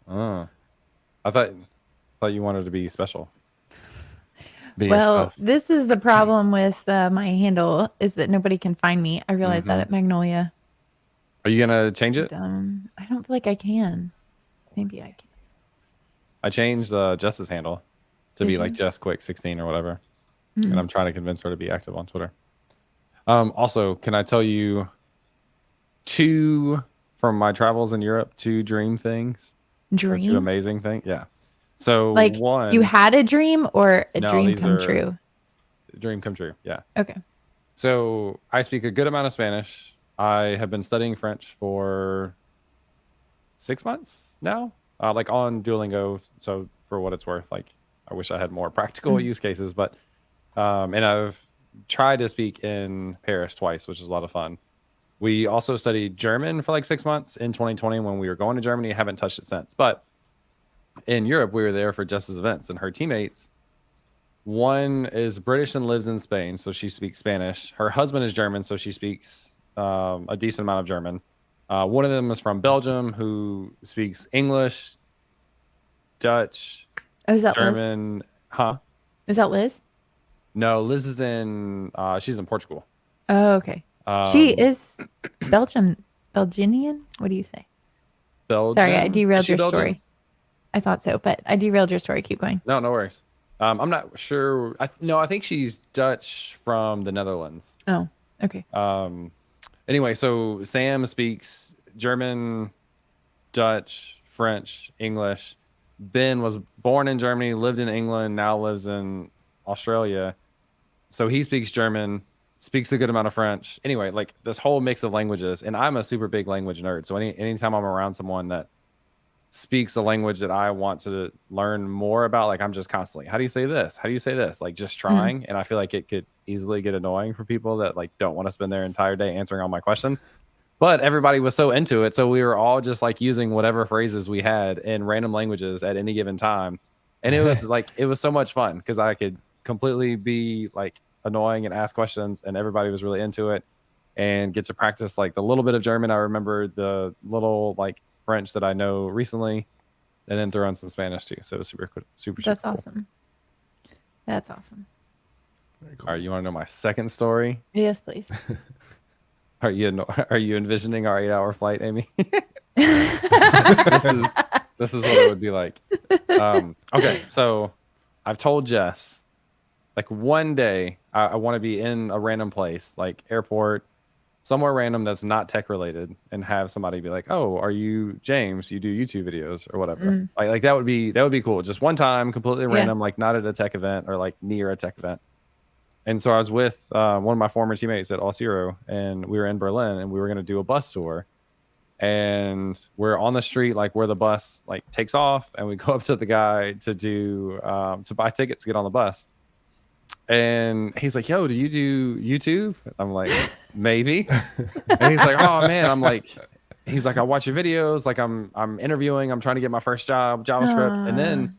Oh, I thought you wanted to be special. Be Well, yourself. this is the problem with my handle is that nobody can find me. I realized that Hmm. at Magnolia. Are you gonna change it? Dumb. I don't feel like I can. Maybe I can. I changed Jess's handle to Did be like you? Jess Quick 16 or whatever, and Mm. I'm trying to convince her to be active on Twitter. Also, can I tell you two from my travels in Europe, two dream things or two Dream? amazing things? Yeah. So Like you one, had a dream or a no, dream these come are true? dream come true. Yeah. Okay. So I speak a good amount of Spanish. I have been studying French for 6 months now, like on Duolingo. So for what it's worth, like I wish I had more practical Mm. use cases, but and I've tried to speak in Paris twice, which is a lot of fun. We also studied German for like 6 months in 2020 when we were going to Germany. I haven't touched it since, but in Europe, we were there for Jess's events, and her teammates. One is British and lives in Spain, so she speaks Spanish. Her husband is German, so she speaks a decent amount of German. One of them is from Belgium, who speaks English, Dutch, Oh, is that Liz? German. Huh? Is that Liz? No, Liz is in. She's in Portugal. Oh, okay. She Um, is Belgian? What do you say? Sorry, I Belgian. Is derailed she your Belgian? story. I thought so, but I derailed your story. Keep going. No, no worries. I'm not sure. No, I think she's Dutch from the Netherlands. Oh, okay. Anyway, so Sam speaks German, Dutch, French, English. Ben was born in Germany, lived in England, now lives in Australia. So he speaks German, speaks a good amount of French. Anyway, like this whole mix of languages, and I'm a super big language nerd. So anytime I'm around someone that speaks a language that I want to learn more about, like I'm just constantly, how do you say this? How do you say this? Like just Mm. trying. And I feel like it could easily get annoying for people that like don't want to spend their entire day answering all my questions. But everybody was so into it. So we were all just like using whatever phrases we had in random languages at any given time. And it was so much fun because I could completely be like annoying and ask questions, and everybody was really into it and get to practice like the little bit of German. I remember the little like French that I know recently, and then throw in some Spanish too. So it was super That's cool. awesome. That's awesome. Very cool. All right, you want to know my second story? Yes, please. Are you envisioning our 8-hour flight, Amy? this is this is what it would be like. Okay, so I've told Jess like one day I want to be in a random place, like airport, somewhere random that's not tech related, and have somebody be like, "Oh, are you James? You do YouTube videos or whatever." Mm. Like that would be cool. Just one time, completely Yeah. random, like not at a tech event or like near a tech event. And so I was with one of my former teammates at All Zero, and we were in Berlin, and we were going to do a bus tour. And we're on the street, like where the bus like takes off, and we go up to the guy to do to buy tickets to get on the bus. And he's like, "Yo, do you do YouTube?" I'm like, "Maybe." And he's like, "Oh man," I'm like, he's like, "I watch your videos. Like I'm interviewing. I'm trying to get my first job, JavaScript." And Uh, then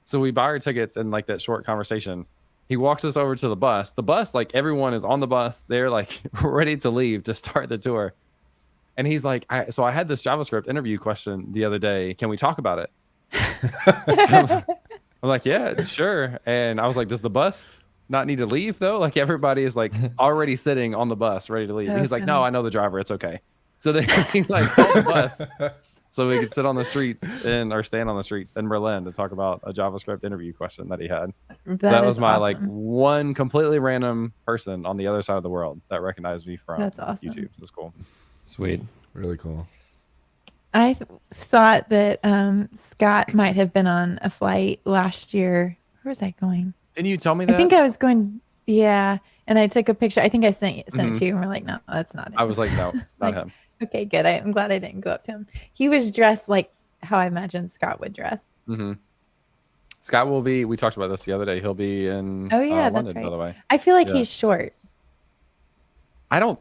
so we buy our tickets, and like that short conversation, he walks us over to the bus. The bus, like everyone is on the bus. They're like ready to leave to start the tour. And he's like, so I had this JavaScript interview question the other day. Can we talk about it? I'm like, yeah, sure. And I was like, does the bus not need to leave though? Like everybody is like already sitting on the bus ready to leave. And oh, he's like, no, funny. I know the driver. It's okay. So they like called the bus so we could sit on the streets or stand on the streets in Berlin to talk about a JavaScript interview question that he had. So that That was is my like awesome. one completely random person on the other side of the world that recognized me from That's awesome. YouTube. That's cool. Sweet. Really cool. I thought that Scott might have been on a flight last year. Where was I going? Didn't you tell me I that? think I was going. Yeah, and I took a picture. I think I sent it Mhm. to you, and we're like, no, that's not him. I was like, no, not Like, him. okay, good. I'm glad I didn't go up to him. He was dressed like how I imagined Scott would dress. Hmm. Scott will be. We talked about this the other day. He'll be in Oh yeah, that's London, right. by the way. I feel like Yeah. he's short. I don't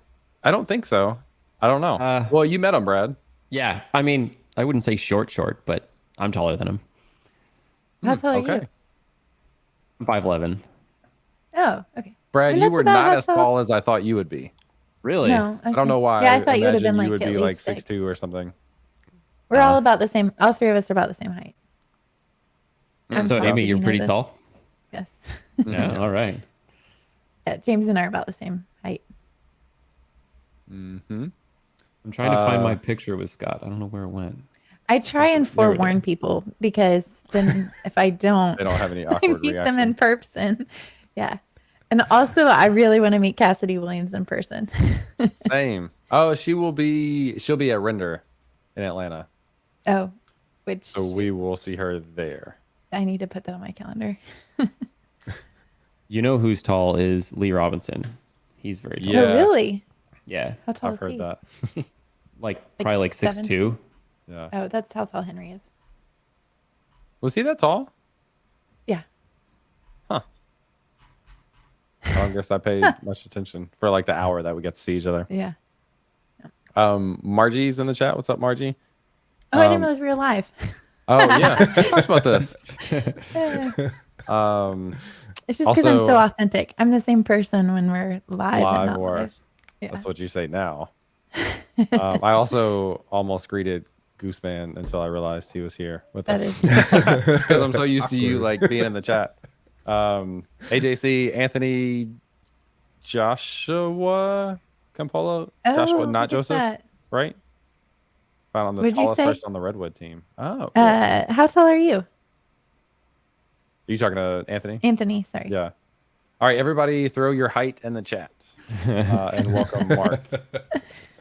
think so. I don't know. Well, you met him, Brad. Yeah, I mean, I wouldn't say short, but I'm taller than him. How tall are Okay. you? I'm 5'11". Oh, okay. Brad, And you that's were about not how as tall as I thought you would be. Really? No, I don't know why. Yeah, I thought you would have imagined been you like would at be like least 6'. 6'2" or something. We're all about the same. All three of us are about the same height. I'm So tall. Amy, Did you're you know pretty this? tall. Yes. Yeah. All right. Yeah, James and I are about the same height. Mm-hmm. I'm trying to find my picture with Scott. I don't know where it went. I try and There we go. forewarn people because then if I don't, They don't have any I awkward meet them in reaction. person. Yeah. And also, I really want to meet Cassidy Williams in person. Same. Oh, she'll be at Render in Atlanta. Oh, which So we will see her there. I need to put that on my calendar. You know who's tall is Lee Robinson. He's very tall. Yeah. Oh, really? Yeah. How tall I've is heard he? that. Probably like 7 6'2". Yeah. Oh, that's how tall Henry is. Was he that tall? Yeah. Huh. I don't guess I paid much attention for like the hour that we got to see each other. Yeah. Margie's in the chat. What's up, Margie? Oh, I didn't realize we were live. Oh yeah. Let's talk about this. It's just because I'm Also- so authentic. I'm the same person when we're live. Live and not or- live. Yeah. That's what you say now. I also almost greeted Guzman until I realized he was here with That us. is Because I'm so used to you like being in the chat. AJC, Anthony, Joshua Campolo, Joshua, Oh, not look at Joseph, that. right? Found on the What'd you tallest say? person on the Redwood team. Oh, cool. How tall are you, Are you talking to Anthony? Anthony? Sorry. Yeah. All right, everybody, throw your height in the chat and welcome Mark.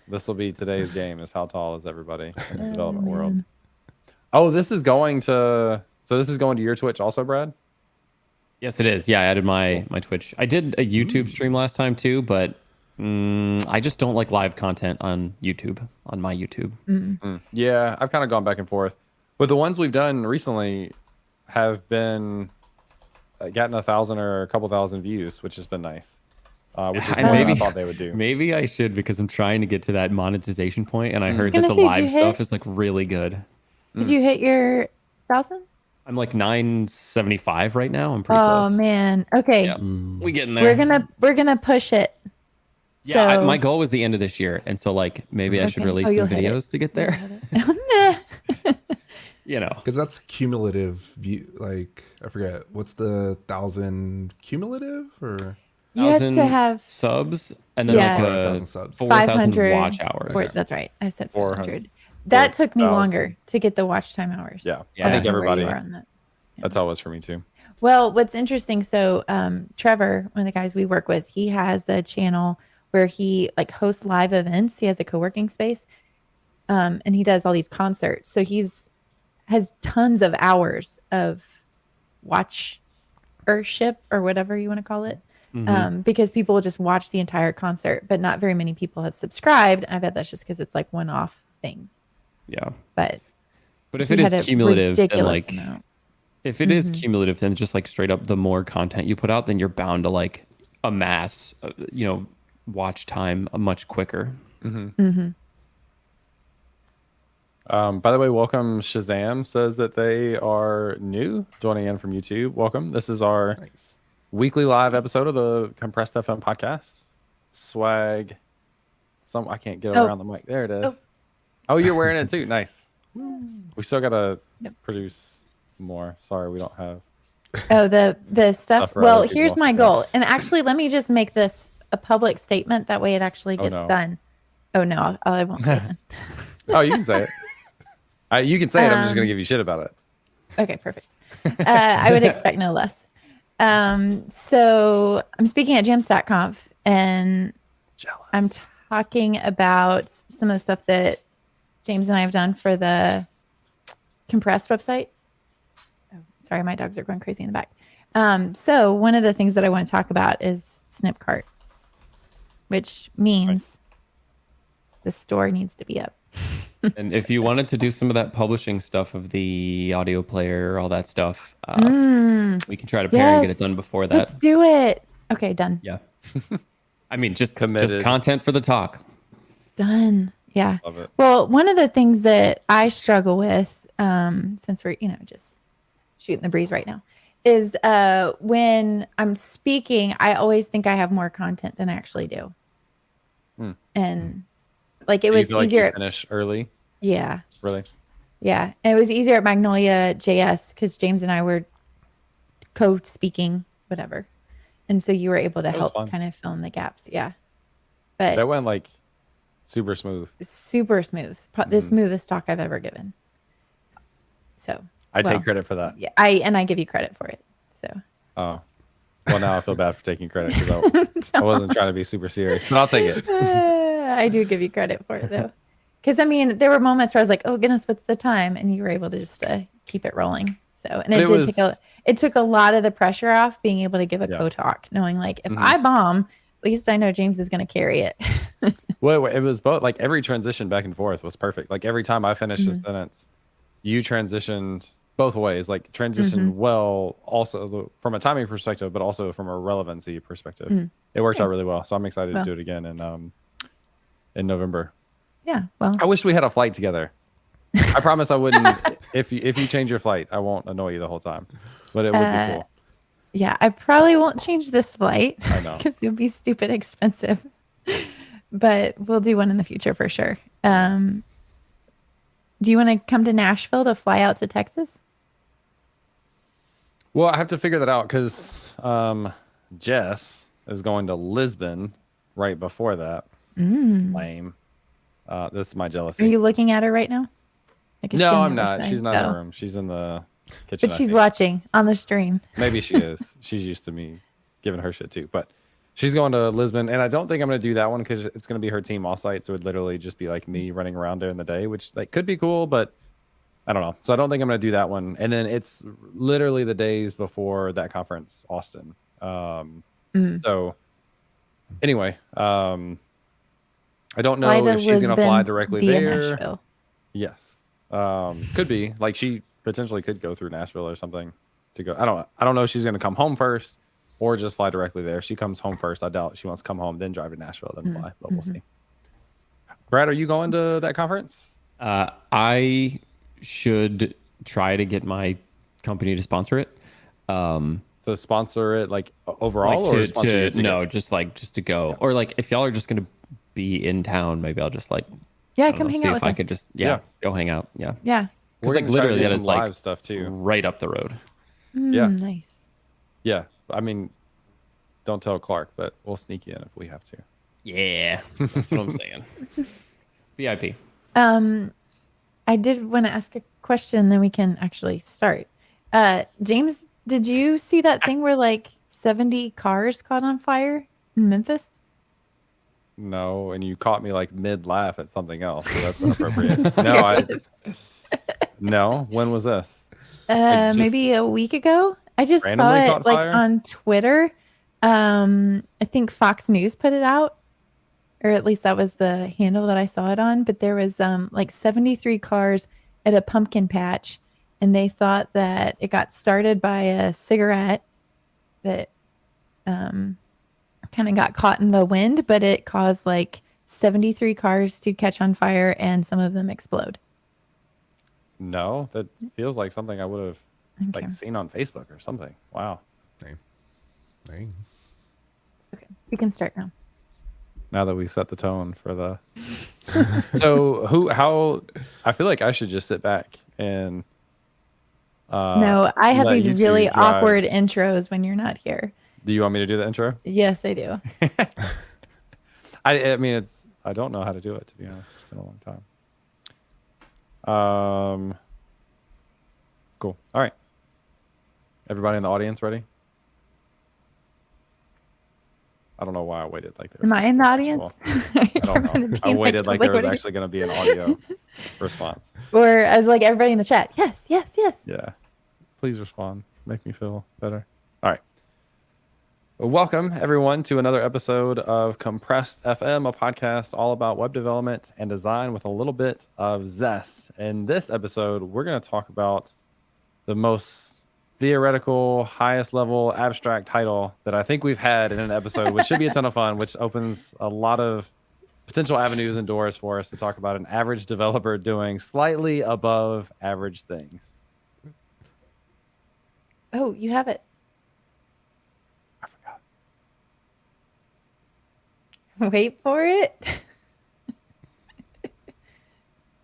This will be today's game: is how tall is everybody in the development world? man. Oh, this is going to your Twitch also, Brad? Yes, it is. Yeah, I added my Twitch. I did a YouTube stream last time too, but I just don't like live content on YouTube, on my YouTube. Yeah, I've kind of gone back and forth. But the ones we've done recently have been gotten 1,000 or a couple thousand views, which has been nice. Which is And more than I maybe- thought they would do. Maybe I should, because I'm trying to get to that monetization point, and I heard gonna that the say, did live you hit- stuff is like really good. Did you hit your 1,000? I'm like 975 right now. I'm pretty Oh close. man. Okay. Yeah, we getting there. We're gonna push it. Yeah, So, my goal was the end of this year, and so like maybe I should Okay. release Oh, some you'll hit it. videos to get there. You know, Because that's cumulative view. Like, I forget. What's the 1,000 cumulative? Or You had to 1,000 have subs and then Yeah. like 1,000 subs. 4,000 500 watch hours. That's right. I said 400. 400. That took me 4,000. longer to get the watch time hours. Yeah, Yeah. I think don't know where everybody. you are on that. That's how it was for me too. Well, what's interesting, so Trevor, one of the guys we work with, he has a channel where he like hosts live events. He has a co-working space, and he does all these concerts. So has tons of hours of watchership or whatever you want to call it, because people will just watch the entire concert, but not very many people have subscribed. I bet that's just because it's like one-off things. Yeah, But but if he it is had a cumulative, then ridiculous like amount. if it is cumulative, then just like straight up, the more content you put out, then you're bound to like amass, watch time much quicker. By the way, welcome. Shazam says that they are new, joining in from YouTube. Welcome. This is our Nice. weekly live episode of the Compressed FM podcast. Swag. I can't get it Oh. around the mic. There it is. Oh, you're wearing it too. Nice. We still gotta produce more. Sorry, we don't have. Oh, the stuff. Stuff for Well, other here's people. my Yeah. goal. And actually, let me just make this a public statement. That way it actually Oh, gets no. done. Oh, no, I won't say it. Oh, you can say it. You can say it. I'm just gonna give you shit about it. Okay, perfect. I would expect no less. So I'm speaking at Jamstack.conf, and Jealous. I'm talking about some of the stuff that James and I have done for the Compressed website. Oh, sorry, my dogs are going crazy in the back. So one of the things that I want to talk about is Snipcart, which means the store needs to be up. And if you wanted to do some of that publishing stuff of the audio player, all that stuff, we can try to pair and get it Yes. done before that. Let's do it. Okay, done. Yeah. I mean, just Committed. content for the talk. Done. Yeah. Love it. Well, one of the things that I struggle with, since we're, just shooting the breeze right now, is when I'm speaking, I always think I have more content than I actually do. And like it Do you was feel like easier. you finish early. Yeah. Really? Yeah. And it was easier at Magnolia JS because James and I were co-speaking, whatever. And so you were able to That was help fun. kind of fill in the gaps. Yeah. But That went like super smooth. super smooth. The smoothest talk I've ever given. So I well, take credit for that. Yeah, I give you credit for it. So Oh, well, now I feel bad for taking credit because I wasn't trying to be super serious, but I'll take it. I do give you credit for it though. Because I mean, there were moments where I was like, "Oh goodness, what's the time?" And you were able to just keep it rolling. So, and it took a lot of the pressure off being able to give a co-talk, knowing like if I bomb, at least I know James is going to carry it. Well, it was both like every transition back and forth was perfect. Like every time I finished a sentence, you transitioned both ways, like transitioned well, also from a timing perspective, but also from a relevancy perspective. It worked out really well. So I'm excited to do it again in November. Yeah. Well, I wish we had a flight together. I promise I wouldn't. If you change your flight, I won't annoy you the whole time, but it would be cool. Yeah, I probably won't change this flight. I know. Because it would be stupid expensive. But we'll do one in the future for sure. Do you want to come to Nashville to fly out to Texas? Well, I have to figure that out because Jess is going to Lisbon right before that. Lame. This is my jealousy. Are you looking at her right now? Like, is she No, on I'm the other not. side? She's not in the room. She's in the kitchen. But she's watching on the stream. Maybe she is. She's used to me giving her shit too. But she's going to Lisbon, and I don't think I'm going to do that one because it's going to be her team offsite. So it would literally just be like me running around during the day, which like could be cool, but I don't know. So I don't think I'm going to do that one. And then it's literally the days before that conference, Austin. So anyway, I don't know if she's going to fly directly there. Nashville. Yes. Could be like she potentially could go through Nashville or something to go. I don't know if she's going to come home first or just fly directly there. If she comes home first, I doubt she wants to come home, then drive to Nashville, then fly, but we'll see. Brad, are you going to that conference? I should try to get my company to sponsor it. To sponsor it like overall like or sponsor you to no, go? just to go. Or like if y'all are just gonna be in town, maybe I'll just like Come hang see out if with I us. could just Yeah. go hang out. Yeah. Yeah. We're Because like gonna try to literally do that some is like live stuff too. right up the road. Yeah. Nice. Yeah. I mean, don't tell Clark, but we'll sneak you in if we have to. Yeah. That's what I'm saying. VIP. I did want to ask a question, then we can actually start. James, did you see that thing where like 70 cars caught on fire in Memphis? No, and you caught me like mid laugh at something else, so that's inappropriate. No. When was this? Just Maybe a week ago. I just saw randomly it caught like fire? on Twitter. I think Fox News put it out, or at least that was the handle that I saw it on. But there was like 73 cars at a pumpkin patch, and they thought that it got started by a cigarette that kind of got caught in the wind, but it caused like 73 cars to catch on fire and some of them explode. No, that feels like something I would have Okay. like seen on Facebook or something. Wow. Dang. Okay, we can start now. Now that we set the tone for the I feel like I should just sit back and No, I have let these you two really drive. awkward intros when you're not here. Do you want me to do the intro? Yes, I do. I mean I don't know how to do it, to be honest. It's been a long time. Cool. All right. Everybody in the audience ready? I don't know why I waited like there. Am I in the audience? I don't know. I waited like there was actually going to be an audio response. Or I was like, everybody in the chat. Yes, yes, yes. Yeah. Please respond. Make me feel better. All right. Well, welcome, everyone, to another episode of Compressed FM, a podcast all about web development and design with a little bit of zest. In this episode, we're going to talk about the most theoretical, highest level abstract title that I think we've had in an episode, which should be a ton of fun, which opens a lot of potential avenues and doors for us to talk about an average developer doing slightly above average things. Oh, you have it. I forgot. Wait for it.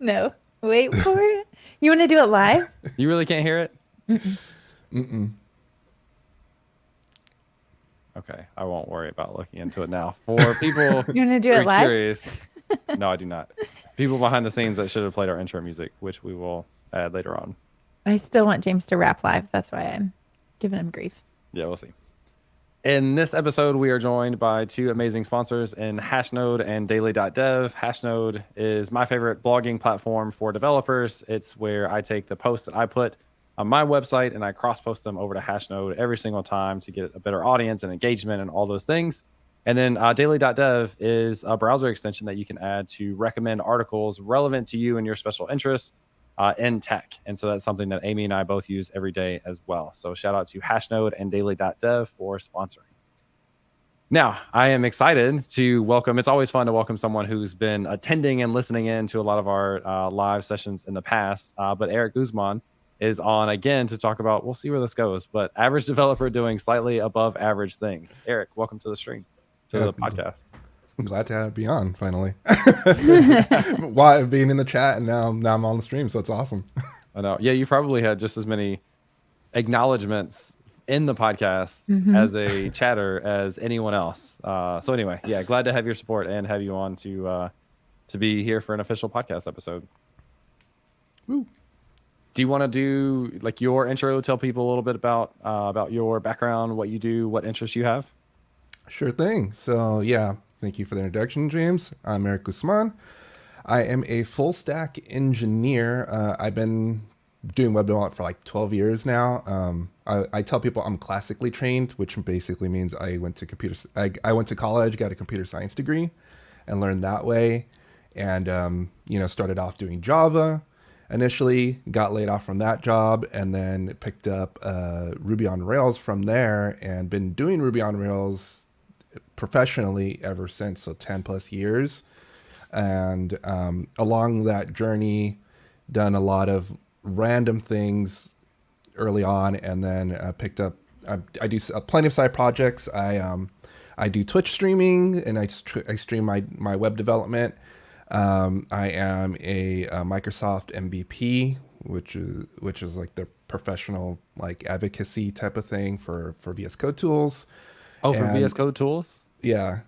No. Wait for it. You want to do it live? You really can't hear it? Mm-mm. Okay, I won't worry about looking into it now. For people You want to do who it are live? curious, no, I do not. People behind the scenes that should have played our intro music, which we will add later on. I still want James to rap live. That's why I'm giving him grief. Yeah, we'll see. In this episode, we are joined by two amazing sponsors in Hashnode and Daily.dev. Hashnode is my favorite blogging platform for developers. It's where I take the posts that I put on my website and I cross-post them over to Hashnode every single time to get a better audience and engagement and all those things. And then Daily.dev is a browser extension that you can add to recommend articles relevant to you and your special interests in tech. And so that's something that Amy and I both use every day as well. So shout out to Hashnode and Daily.dev for sponsoring. Now, I am excited to welcome, it's always fun to welcome someone who's been attending and listening in to a lot of our live sessions in the past. But Erik Guzman is on again to talk about, we'll see where this goes, but average developer doing slightly above average things. Erik, welcome to the stream, to the podcast. I'm glad to be on finally. Why being in the chat and now I'm on the stream, so it's awesome. I know. Yeah, you probably had just as many acknowledgments in the podcast as a chatter as anyone else. So anyway, yeah, glad to have your support and have you on to be here for an official podcast episode. Woo. Do you want to do like your intro? Tell people a little bit about your background, what you do, what interests you have. Sure thing. So yeah, thank you for the introduction, James. I'm Erik Guzman. I am a full stack engineer. I've been doing web development for like 12 years now. I tell people I'm classically trained, which basically means I went to college, got a computer science degree, and learned that way. And started off doing Java initially, got laid off from that job, and then picked up Ruby on Rails from there, and been doing Ruby on Rails professionally ever since, so 10 plus years. And along that journey, done a lot of random things early on, and then picked up, I do plenty of side projects. I do Twitch streaming, and I stream my web development. I am a Microsoft MVP, which is like the professional like advocacy type of thing for VS Code tools. Oh, for VS Code tools? Yeah.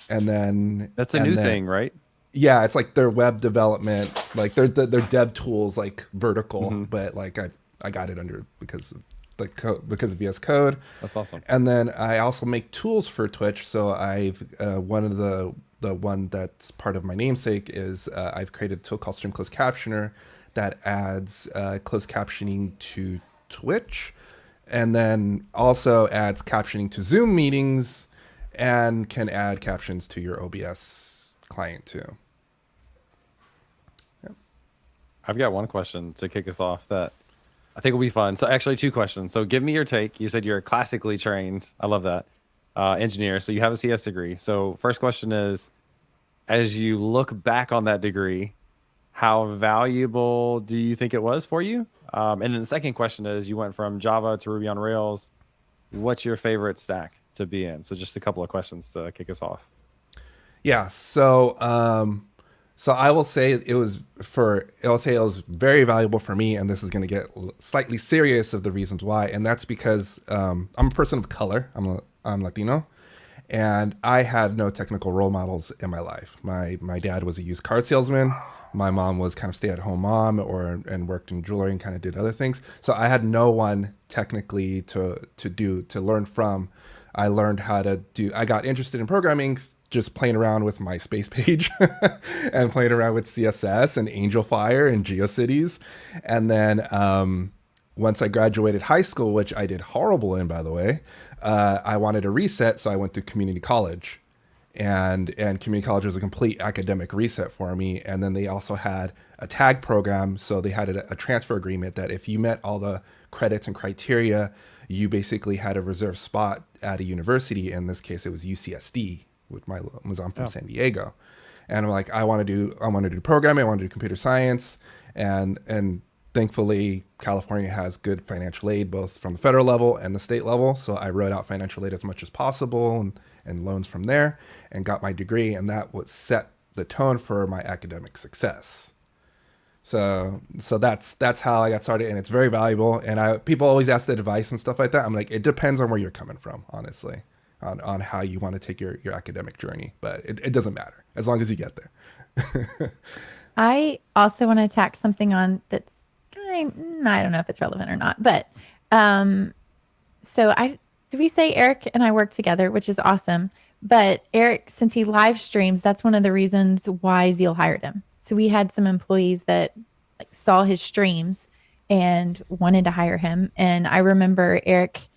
And then that's a new thing, right? Yeah, it's like their web development, like their dev tools, like vertical, but like I got it under because of VS Code. That's awesome. And then I also make tools for Twitch. So I've one of the one that's part of my namesake is I've created a tool called Stream Closed Captioner that adds closed captioning to Twitch, and then also adds captioning to Zoom meetings, and can add captions to your OBS client too. Yep. I've got one question to kick us off that I think will be fun. So actually 2 questions. So give me your take. You said you're classically trained. I love that. Engineer. So you have a CS degree. So first question is, as you look back on that degree, how valuable do you think it was for you? And then the second question is, you went from Java to Ruby on Rails. What's your favorite stack to be in? So just a couple of questions to kick us off. Yeah. So I will say it was very valuable for me, and this is going to get slightly serious of the reasons why, and that's because I'm a person of color. I'm Latino, and I had no technical role models in my life. My dad was a used car salesman. My mom was kind of stay-at-home mom and worked in jewelry and kind of did other things. So I had no one technically to learn from. I learned how to I got interested in programming just playing around with my space page and playing around with CSS and Angel Fire and GeoCities. And then once I graduated high school, which I did horrible in, by the way, I wanted a reset, so I went to community college. And community college was a complete academic reset for me. And then they also had a tag program, so they had a transfer agreement that if you met all the credits and criteria, you basically had a reserved spot at a university. In this case, it was UCSD. I'm from San Diego, and I'm like, I want to do programming, I want to do computer science, and thankfully California has good financial aid both from the federal level and the state level. So I wrote out financial aid as much as possible and loans from there, and got my degree, and that would set the tone for my academic success. So that's how I got started, and it's very valuable. And people always ask the advice and stuff like that. I'm like, it depends on where you're coming from, honestly, on how you want to take your academic journey. But it doesn't matter as long as you get there. I also want to tack something on that's I don't know if it's relevant or not, but did we say Erik and I work together, which is awesome. But Erik, since he live streams, that's one of the reasons why Zeal hired him. So we had some employees that like saw his streams and wanted to hire him. And I remember Erik,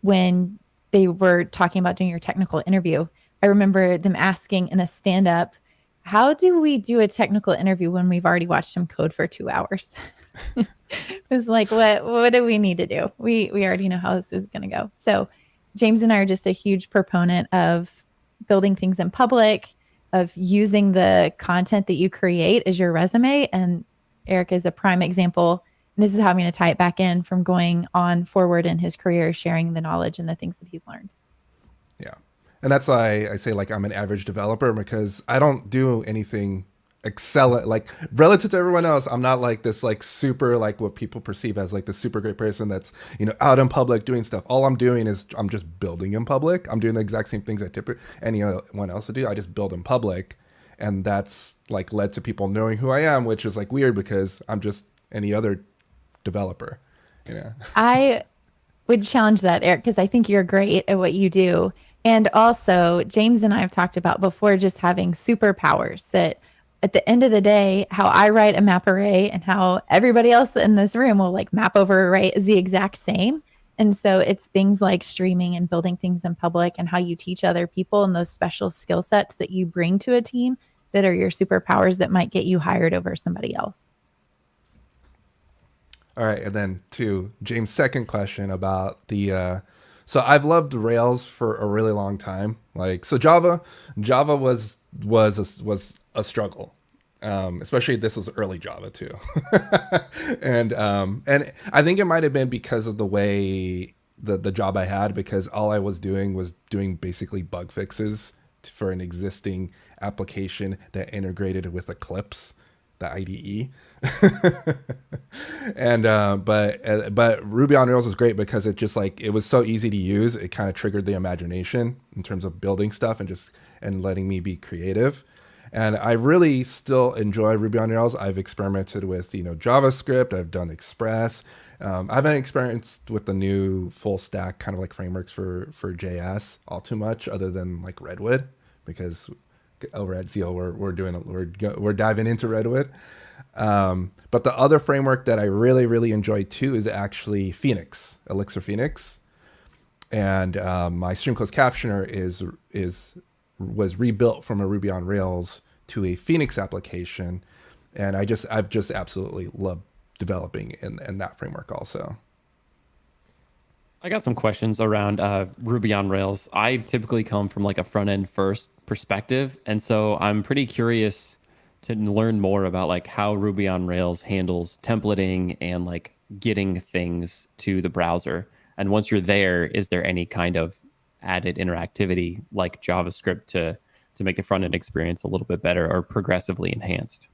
when they were talking about doing your technical interview, I remember them asking in a stand-up, how do we do a technical interview when we've already watched him code for 2 hours? It was like, what do we need to do? We already know how this is going to go. So James and I are just a huge proponent of building things in public, of using the content that you create as your resume. And Erik is a prime example. And this is how I'm going to tie it back in from going on forward in his career, sharing the knowledge and the things that he's learned. Yeah. And that's why I say like I'm an average developer, because I don't do anything excel like relative to everyone else. I'm not like this like super like what people perceive as like the super great person that's, you know, out in public doing stuff. All I'm doing is I'm just building in public. I'm doing the exact same things I typically anyone else would do. I just build in public, and that's like led to people knowing who I am, which is like weird because I'm just any other developer, you know. I would challenge that, Erik, because I think you're great at what you do. And also James and I have talked about before just having superpowers that at the end of the day, how I write a map array and how everybody else in this room will like map over array is the exact same. And so it's things like streaming and building things in public and how you teach other people and those special skill sets that you bring to a team that are your superpowers that might get you hired over somebody else. All right. And then to James' second question about the, so I've loved Rails for a really long time. Like, so Java was a struggle. Especially this was early Java too. and I think it might've been because of the way the job I had, because all I was doing basically bug fixes for an existing application that integrated with Eclipse, the IDE. And but Ruby on Rails was great because it just like it was so easy to use. It kind of triggered the imagination in terms of building stuff and letting me be creative. And I really still enjoy Ruby on Rails. I've experimented with, you know, JavaScript. I've done Express. I haven't experienced with the new full stack kind of like frameworks for JS all too much, other than like Redwood, because over at Zeal we're diving into Redwood. But the other framework that I really enjoy too is actually Phoenix, Elixir Phoenix, and my stream closed captioner was rebuilt from a Ruby on Rails to a Phoenix application, and I've just absolutely loved developing in that framework also. I got some questions around Ruby on Rails. I typically come from like a front end first perspective, and so I'm pretty curious to learn more about like how Ruby on Rails handles templating and like getting things to the browser. And once you're there, is there any kind of added interactivity like JavaScript to make the front end experience a little bit better or progressively enhanced?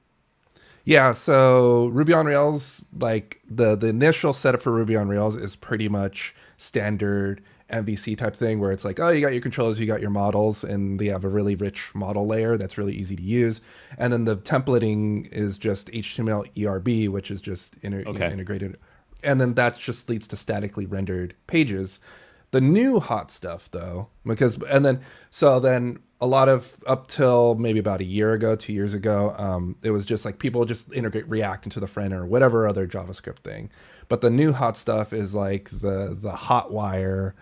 Yeah, so Ruby on Rails, like the initial setup for Ruby on Rails is pretty much standard MVC type thing, where it's like, oh, you got your controllers, you got your models, and they have a really rich model layer that's really easy to use. And then the templating is just HTML ERB, which is just integrated. And then that just leads to statically rendered pages. The new hot stuff though, then a lot of up till maybe about a year ago, 2 years ago, it was just like people just integrate React into the front end or whatever other JavaScript thing. But the new hot stuff is like the Hotwire,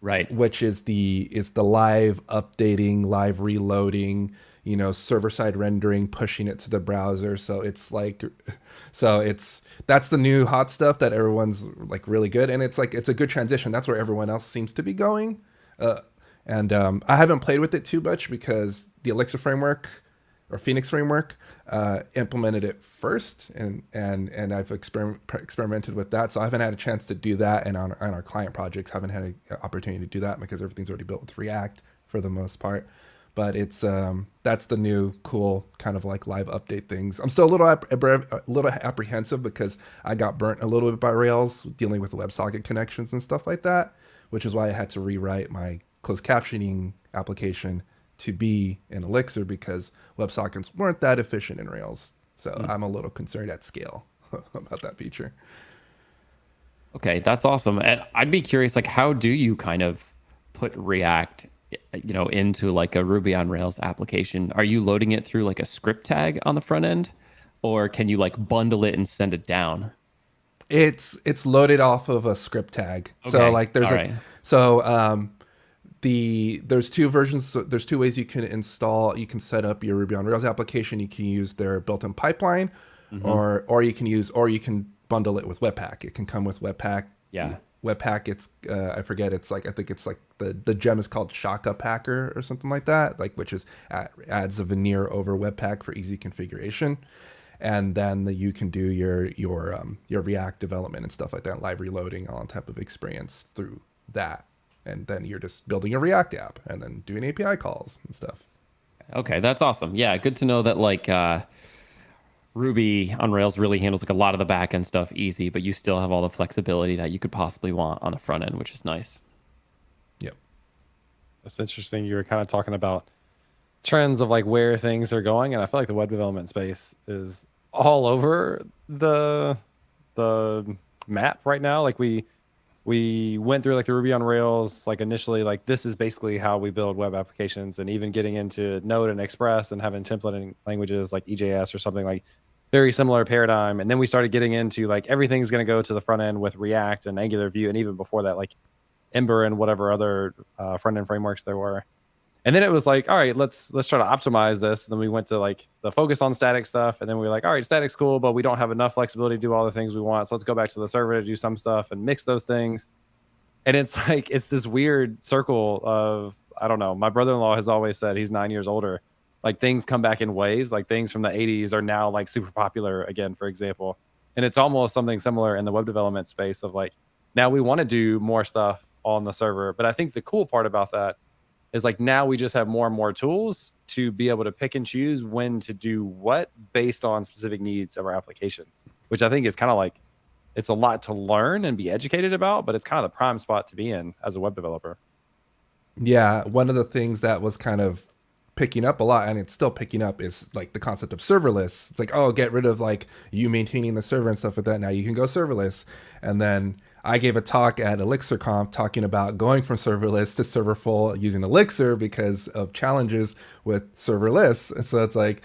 right? Which is the live updating, live reloading, you know, server side rendering, pushing it to the browser. That's the new hot stuff that everyone's like really good. And it's a good transition. That's where everyone else seems to be going. And I haven't played with it too much because the Elixir framework or Phoenix framework implemented it first, and I've experimented with that. So I haven't had a chance to do that, and on our client projects haven't had an opportunity to do that because everything's already built with React for the most part. but it's that's the new cool kind of like live update things. I'm still a little apprehensive because I got burnt a little bit by Rails dealing with WebSocket connections and stuff like that, which is why I had to rewrite my closed captioning application to be in Elixir because WebSockets weren't that efficient in Rails. So I'm a little concerned at scale about that feature. Okay, that's awesome. And I'd be curious, like, how do you kind of put React, into like a Ruby on Rails application? Are you loading it through like a script tag on the front end, or can you like bundle it and send it down? It's loaded off of a script tag. Okay. So like there's All right. there's two versions. So there's two ways you can set up your Ruby on Rails application. You can use their built-in pipeline, or you can bundle it with Webpack. It can come with Webpack. Yeah. Webpack, I forget, I think it's like the gem is called Shaka Packer or something like that, like which is adds a veneer over Webpack for easy configuration, and then you can do your React development and stuff like that, live reloading, all type of experience through that, and then you're just building a React app and then doing API calls and stuff. Okay, that's awesome. Yeah, good to know that like Ruby on Rails really handles like a lot of the back end stuff easy, but you still have all the flexibility that you could possibly want on the front end, which is nice. Yep. That's interesting. You were kind of talking about trends of like where things are going, and I feel like the web development space is all over the map right now. Like we went through like the Ruby on Rails, like initially, like this is basically how we build web applications, and even getting into Node and Express and having templating languages like EJS or something like very similar paradigm. And then we started getting into like everything's going to go to the front end with React and Angular Vue, and even before that, like Ember and whatever other front end frameworks there were. And then it was like, all right, let's try to optimize this. And then we went to like the focus on static stuff, and then we were like, all right, static's cool, but we don't have enough flexibility to do all the things we want. So let's go back to the server to do some stuff and mix those things. And it's like it's this weird circle of, I don't know. My brother-in-law has always said, he's 9 years older, like things come back in waves. Like things from the 80s are now like super popular again, for example. And it's almost something similar in the web development space of like, now we want to do more stuff on the server. But I think the cool part about that is like now we just have more and more tools to be able to pick and choose when to do what based on specific needs of our application, which I think is kind of like, it's a lot to learn and be educated about, but it's kind of the prime spot to be in as a web developer. Yeah, one of the things that was kind of picking up a lot, and it's still picking up, is like the concept of serverless. It's like, oh, get rid of like you maintaining the server and stuff like that. Now you can go serverless. And then I gave a talk at ElixirConf talking about going from serverless to serverful using Elixir because of challenges with serverless. And so it's like,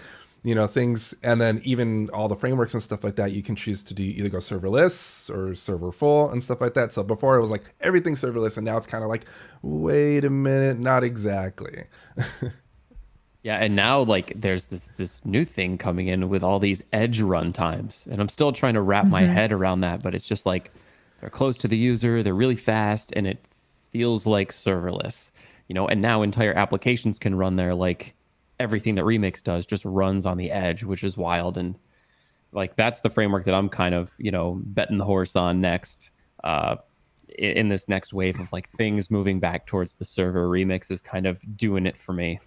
things, and then even all the frameworks and stuff like that, you can choose to do either go serverless or serverful and stuff like that. So before it was like everything serverless, and now it's kind of like, wait a minute, not exactly. Yeah, and now like there's this new thing coming in with all these edge runtimes, and I'm still trying to wrap my head around that, but it's just like they're close to the user, they're really fast, and it feels like serverless, and now entire applications can run there, like everything that Remix does just runs on the edge, which is wild. And like that's the framework that I'm kind of betting the horse on next in this next wave of like things moving back towards the server. Remix is kind of doing it for me.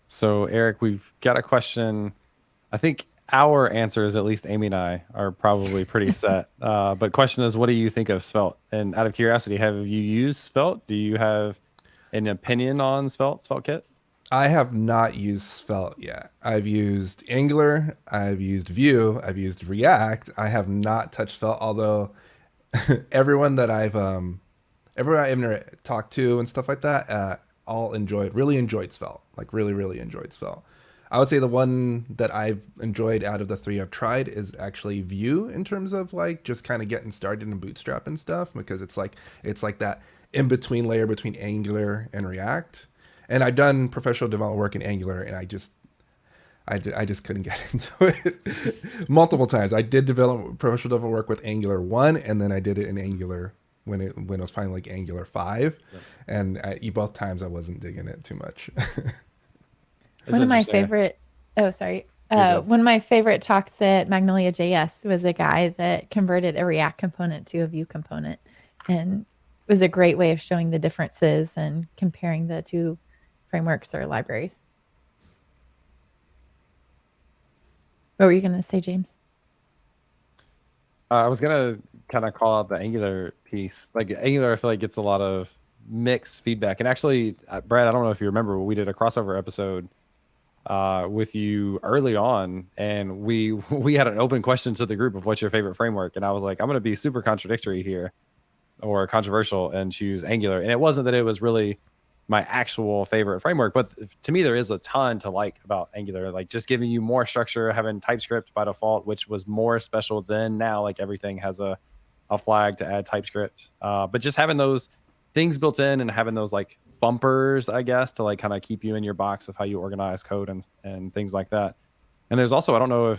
So Erik, we've got a question. I think our answers, at least Amy and I, are probably pretty set. But question is, what do you think of Svelte? And out of curiosity, have you used Svelte? Do you have an opinion on SvelteKit? I have not used Svelte yet. I've used Angular, I've used Vue, I've used React. I have not touched Svelte, although everyone I've talked to and stuff like that, really enjoyed Svelte. Like really enjoyed Svelte. I would say the one that I've enjoyed out of the three I've tried is actually Vue, in terms of like just kind of getting started in Bootstrap and stuff, because it's like that in between layer between Angular and React. And I've done professional development work in Angular, and I just couldn't get into it multiple times. I did develop professional development work with Angular 1, and then I did it in Angular when it was finally like Angular 5. Yeah. And both times I wasn't digging it too much. One of my favorite, one of my favorite talks at Magnolia JS was a guy that converted a React component to a Vue component, and it was a great way of showing the differences and comparing the two frameworks or libraries. What were you going to say, James? I was gonna kind of call out the Angular piece. Like Angular, I feel like gets a lot of mixed feedback. And actually, Brad, I don't know if you remember, but we did a crossover episode with you early on, and we had an open question to the group of what's your favorite framework, and I was like, I'm gonna be super contradictory here or controversial and choose Angular. And it wasn't that it was really my actual favorite framework, but to me there is a ton to like about Angular, like just giving you more structure, having TypeScript by default, which was more special than now. Like everything has a flag to add TypeScript, but just having those things built in and having those like bumpers, I guess, to like kind of keep you in your box of how you organize code and things like that. And there's also, I don't know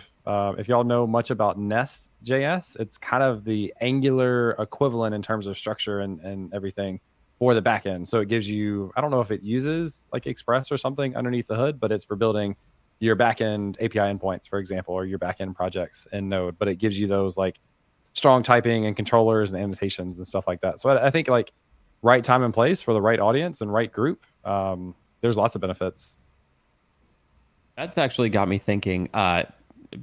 if y'all know much about Nest.js. It's kind of the Angular equivalent in terms of structure and everything for the backend. So it gives you, I don't know if it uses like Express or something underneath the hood, but it's for building your backend API endpoints, for example, or your backend projects in Node. But it gives you those like strong typing and controllers and annotations and stuff like that. So I think like right time and place for the right audience and right group, there's lots of benefits. That's actually got me thinking,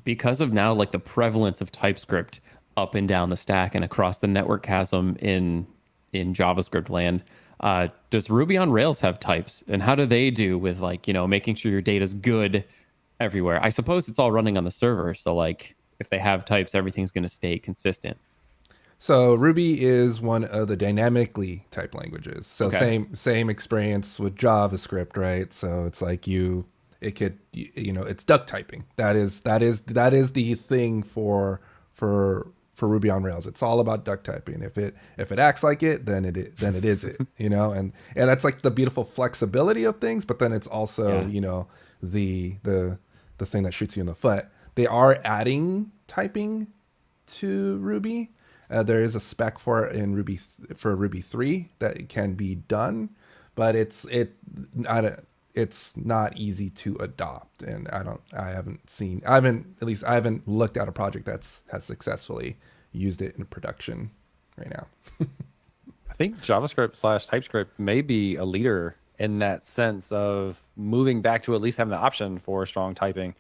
because of now like the prevalence of TypeScript up and down the stack and across the network chasm in JavaScript land, does Ruby on Rails have types, and how do they do with like, making sure your data is good everywhere? I suppose it's all running on the server, so like if they have types, everything's going to stay consistent. So Ruby is one of the dynamically typed languages. So Okay. same experience with JavaScript, right? So it's like it's duck typing. That is the thing for Ruby on Rails. It's all about duck typing. If it acts like it, then it is it. And that's like the beautiful flexibility of things. But then it's also the thing that shoots you in the foot. They are adding typing to Ruby. There is a spec for it in Ruby 3 that it can be done, but it's not easy to adopt. And I haven't looked at a project has successfully used it in production right now. I think JavaScript / TypeScript may be a leader in that sense of moving back to at least having the option for strong typing.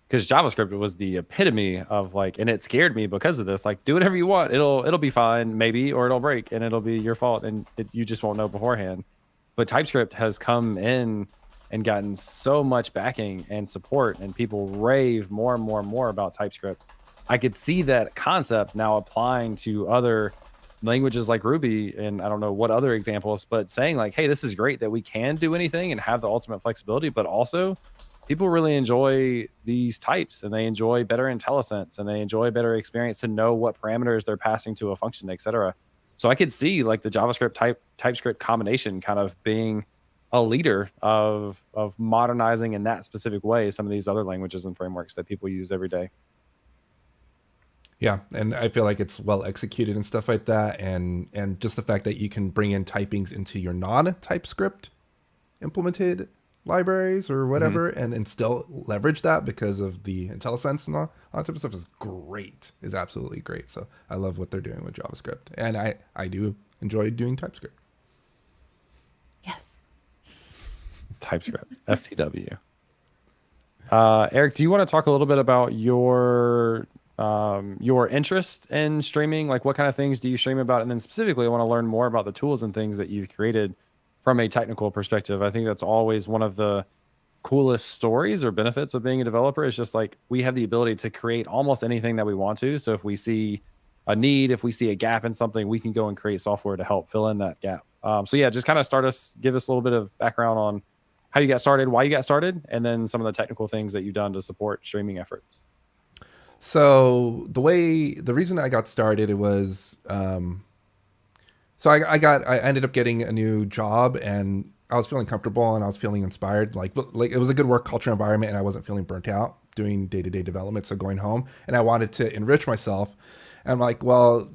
Because JavaScript was the epitome of like, and it scared me because of this. Like, do whatever you want; it'll be fine, maybe, or it'll break, and it'll be your fault, and you just won't know beforehand. But TypeScript has come in and gotten so much backing and support, and people rave more and more and more about TypeScript. I could see that concept now applying to other languages like Ruby, and I don't know what other examples, but saying like, hey, this is great that we can do anything and have the ultimate flexibility, but also people really enjoy these types, and they enjoy better IntelliSense, and they enjoy better experience to know what parameters they're passing to a function, etc. So I could see like the JavaScript TypeScript combination kind of being a leader of modernizing in that specific way some of these other languages and frameworks that people use every day. Yeah, and I feel like it's well executed and stuff like that, and just the fact that you can bring in typings into your non-TypeScript implemented libraries or whatever, and still leverage that because of the IntelliSense and all that type of stuff is absolutely great. So I love what they're doing with JavaScript, and I do enjoy doing TypeScript. Yes. TypeScript, FTW. Erik, do you want to talk a little bit about your interest in streaming? Like, what kind of things do you stream about? And then specifically, I want to learn more about the tools and things that you've created from a technical perspective. I think that's always one of the coolest stories or benefits of being a developer, is just like we have the ability to create almost anything that we want to. So if we see a need, if we see a gap in something, we can go and create software to help fill in that gap. So yeah, just kind of give us a little bit of background on how you got started, why you got started, and then some of the technical things that you've done to support streaming efforts. So the reason I got started, it was, so I ended up getting a new job, and I was feeling comfortable and I was feeling inspired. Like it was a good work culture environment, and I wasn't feeling burnt out doing day-to-day development. So going home, and I wanted to enrich myself. And I'm like, well,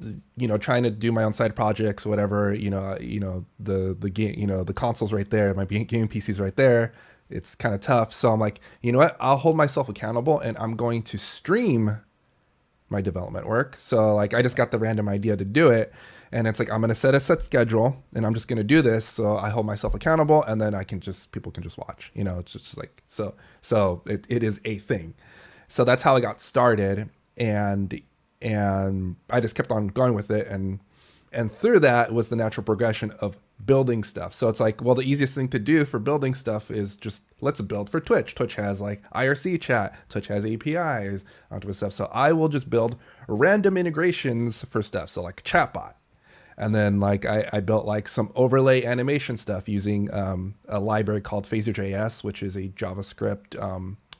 trying to do my own side projects, whatever, the game, the console's right there, my gaming PC's right there. It's kind of tough. So I'm like, you know what? I'll hold myself accountable, and I'm going to stream my development work. So like, I just got the random idea to do it. And it's like, I'm going to set a set schedule and I'm just going to do this. So I hold myself accountable, and then people can just watch, it's just like, so it is a thing. So that's how I got started. And I just kept on going with it. And through that was the natural progression of building stuff. So it's like, well, the easiest thing to do for building stuff is just, let's build for Twitch. Twitch has like IRC chat. Twitch has APIs onto stuff. So I will just build random integrations for stuff. So like a chatbot. And then like I built like some overlay animation stuff using a library called Phaser.js, which is a JavaScript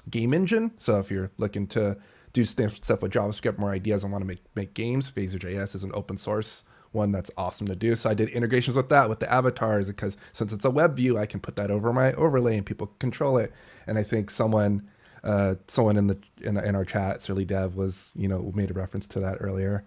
game engine. So if you're looking to do stuff with JavaScript, more ideas and want to make games, Phaser.js is an open source one that's awesome to do. So I did integrations with that, with the avatars, because since it's a web view, I can put that over my overlay and people control it. And I think someone in our chat, Surly Dev, was made a reference to that earlier.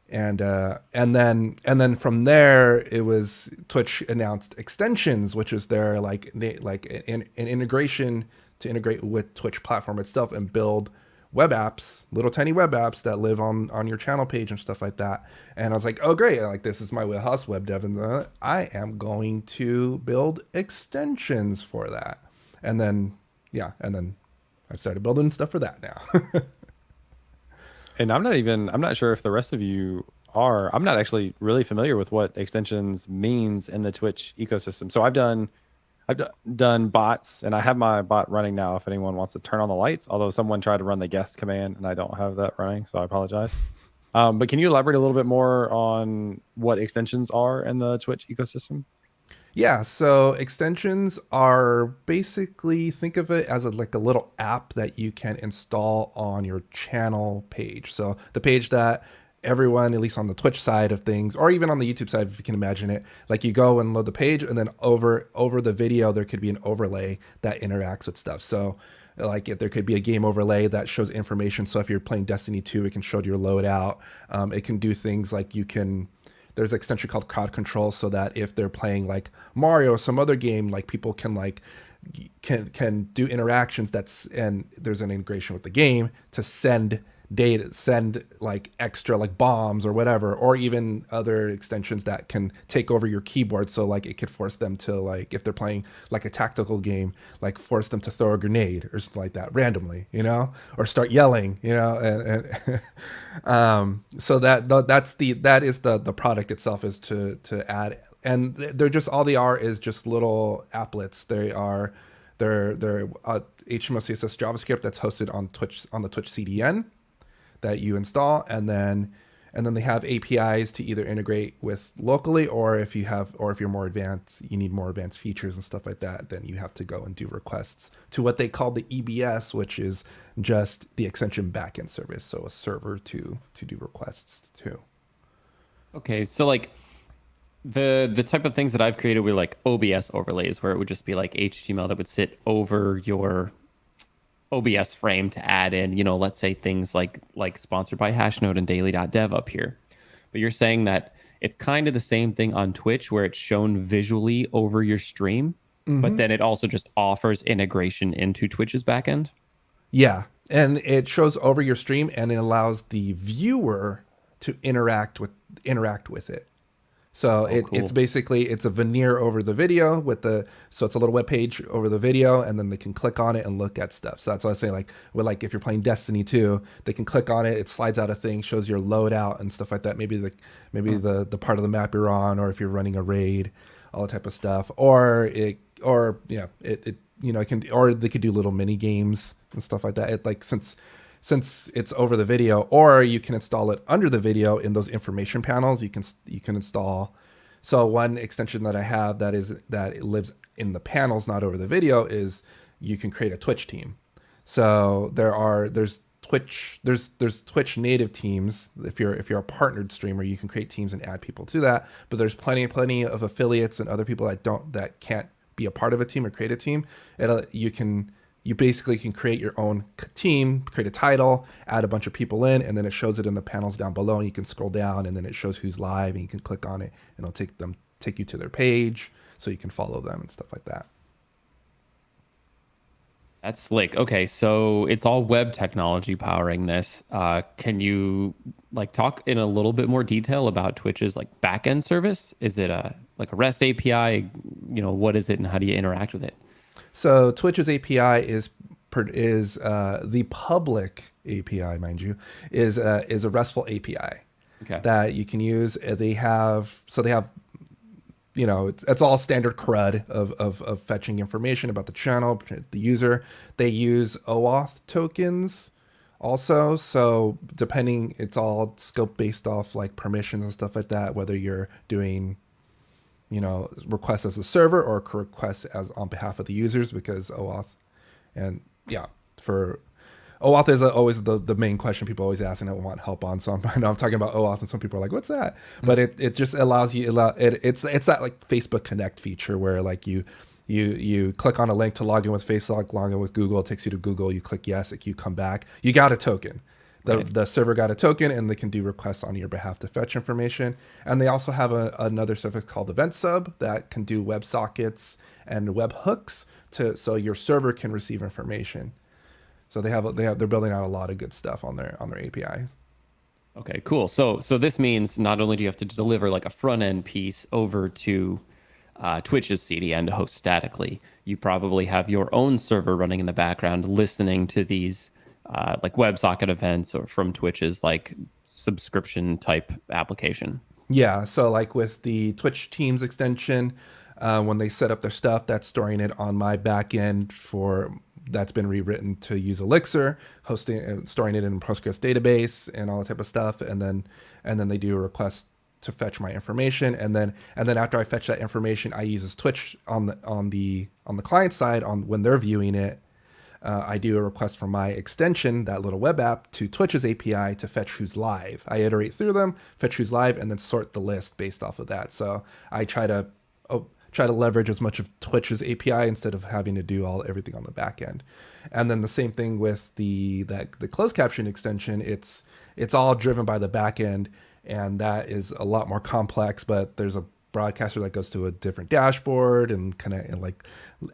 And then from there, it was Twitch announced extensions, which is their an integration to integrate with Twitch platform itself and build web apps, little tiny web apps that live on your channel page and stuff like that. And I was like, oh great, like this is my wheelhouse, web dev, and I am going to build extensions for that. And then I started building stuff for that now. And I'm not sure if the rest of you are. I'm not actually really familiar with what extensions means in the Twitch ecosystem. So I've done bots, and I have my bot running now if anyone wants to turn on the lights, although someone tried to run the guest command and I don't have that running, so I apologize. But can you elaborate a little bit more on what extensions are in the Twitch ecosystem? Yeah, so extensions are basically, think of it as like a little app that you can install on your channel page. So the page that everyone, at least on the Twitch side of things, or even on the YouTube side, if you can imagine it, like you go and load the page, and then over the video, there could be an overlay that interacts with stuff. So like if there could be a game overlay that shows information. So if you're playing Destiny 2, it can show your loadout. It can do things like there's an extension called crowd control, so that if they're playing like Mario or some other game, like people can do interactions and there's an integration with the game to send data, send like extra like bombs or whatever, or even other extensions that can take over your keyboard. So like it could force them to, like if they're playing like a tactical game, like force them to throw a grenade or something like that randomly, or start yelling, so that is the product itself, is to add. And they're just, all they are is just little applets. They're HTML, CSS, JavaScript that's hosted on the Twitch CDN that you install, and then they have APIs to either integrate with locally, or if you're more advanced, you need more advanced features and stuff like that, then you have to go and do requests to what they call the EBS, which is just the extension backend service, so a server to do requests to. Okay, so like the type of things that I've created were like OBS overlays, where it would just be like HTML that would sit over your OBS frame to add in, let's say things like sponsored by Hashnode and daily.dev up here. But you're saying that it's kind of the same thing on Twitch, where it's shown visually over your stream, but then it also just offers integration into Twitch's backend? Yeah, and it shows over your stream, and it allows the viewer to interact with it. So cool. It's basically, it's a veneer over the video so it's a little web page over the video, and then they can click on it and look at stuff. So that's what I say, like if you're playing Destiny 2, they can click on it, it slides out a thing, shows your loadout and stuff like that. Maybe the part of the map you're on, or if you're running a raid, all that type of stuff. Or they could do little mini games and stuff like that. Since it's over the video, or you can install it under the video in those information panels, you can install. So one extension that I have that it lives in the panels, not over the video, is you can create a Twitch team. So there's Twitch native teams. If you're a partnered streamer, you can create teams and add people to that. But there's plenty of affiliates and other people that can't be a part of a team or create a team. You basically can create your own team, create a title, add a bunch of people in, and then it shows it in the panels down below, and you can scroll down, and then it shows who's live, and you can click on it, and it'll take you to their page, so you can follow them and stuff like that. That's slick. Okay, so it's all web technology powering this. Can you like talk in a little bit more detail about Twitch's like backend service? Is it a like a REST API? You know, what is it and how do you interact with it? So Twitch's API is the public API, mind you, is a RESTful API Okay. that you can use. They have you know, it's all standard CRUD of fetching information about the channel, the user. They use OAuth tokens also. So depending, it's all scope based off like permissions and stuff like that, whether you're doing, you know, requests as a server or requests as on behalf of the users, because OAuth and yeah, for OAuth is always the main question people always ask and I want help on. So I know I'm talking about OAuth and some people are like, what's that? But it just allows you, it's that like Facebook Connect feature where like you click on a link to log in with Facebook, log in with Google, it takes you to Google, you click yes, you come back, you got a token. The server got a token and they can do requests on your behalf to fetch information. And they also have another service called Event Sub that can do WebSockets and webhooks so your server can receive information. So they're building out a lot of good stuff on their API. Okay, cool. So this means not only do you have to deliver like a front end piece over to Twitch's CDN to host statically, you probably have your own server running in the background listening to these like WebSocket events or from Twitch's like subscription type application. Yeah, so like with the Twitch Teams extension, when they set up their stuff, that's storing it on my backend that's been rewritten to use Elixir, hosting and storing it in Postgres database and all that type of stuff, and then they do a request to fetch my information, and then after I fetch that information, I use Twitch on the client side when they're viewing it. I do a request from my extension, that little web app, to Twitch's API to fetch who's live. I iterate through them, fetch who's live, and then sort the list based off of that. So I try to leverage as much of Twitch's API instead of having to do everything on the back end. And then the same thing with the closed caption extension. It's all driven by the back end, and that is a lot more complex, but there's a broadcaster that goes to a different dashboard and like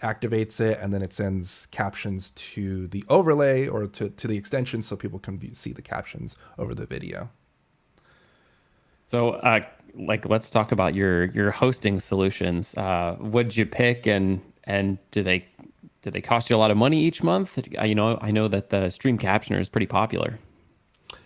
activates it, and then it sends captions to the overlay or to the extension so people can see the captions over the video. So like let's talk about your hosting solutions. What'd you pick and do they cost you a lot of money each month? I know that the Stream Captioner is pretty popular.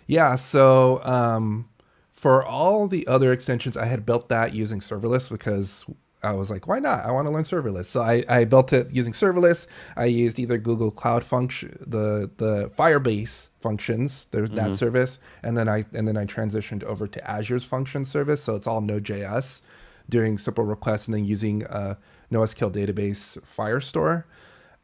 Yeah, so for all the other extensions, I had built that using serverless because I was like, why not? I want to learn serverless. So I built it using serverless. I used either Google Cloud Function, the Firebase functions, there's that service, and then I transitioned over to Azure's function service. So it's all Node.js, doing simple requests and then using NoSQL database Firestore.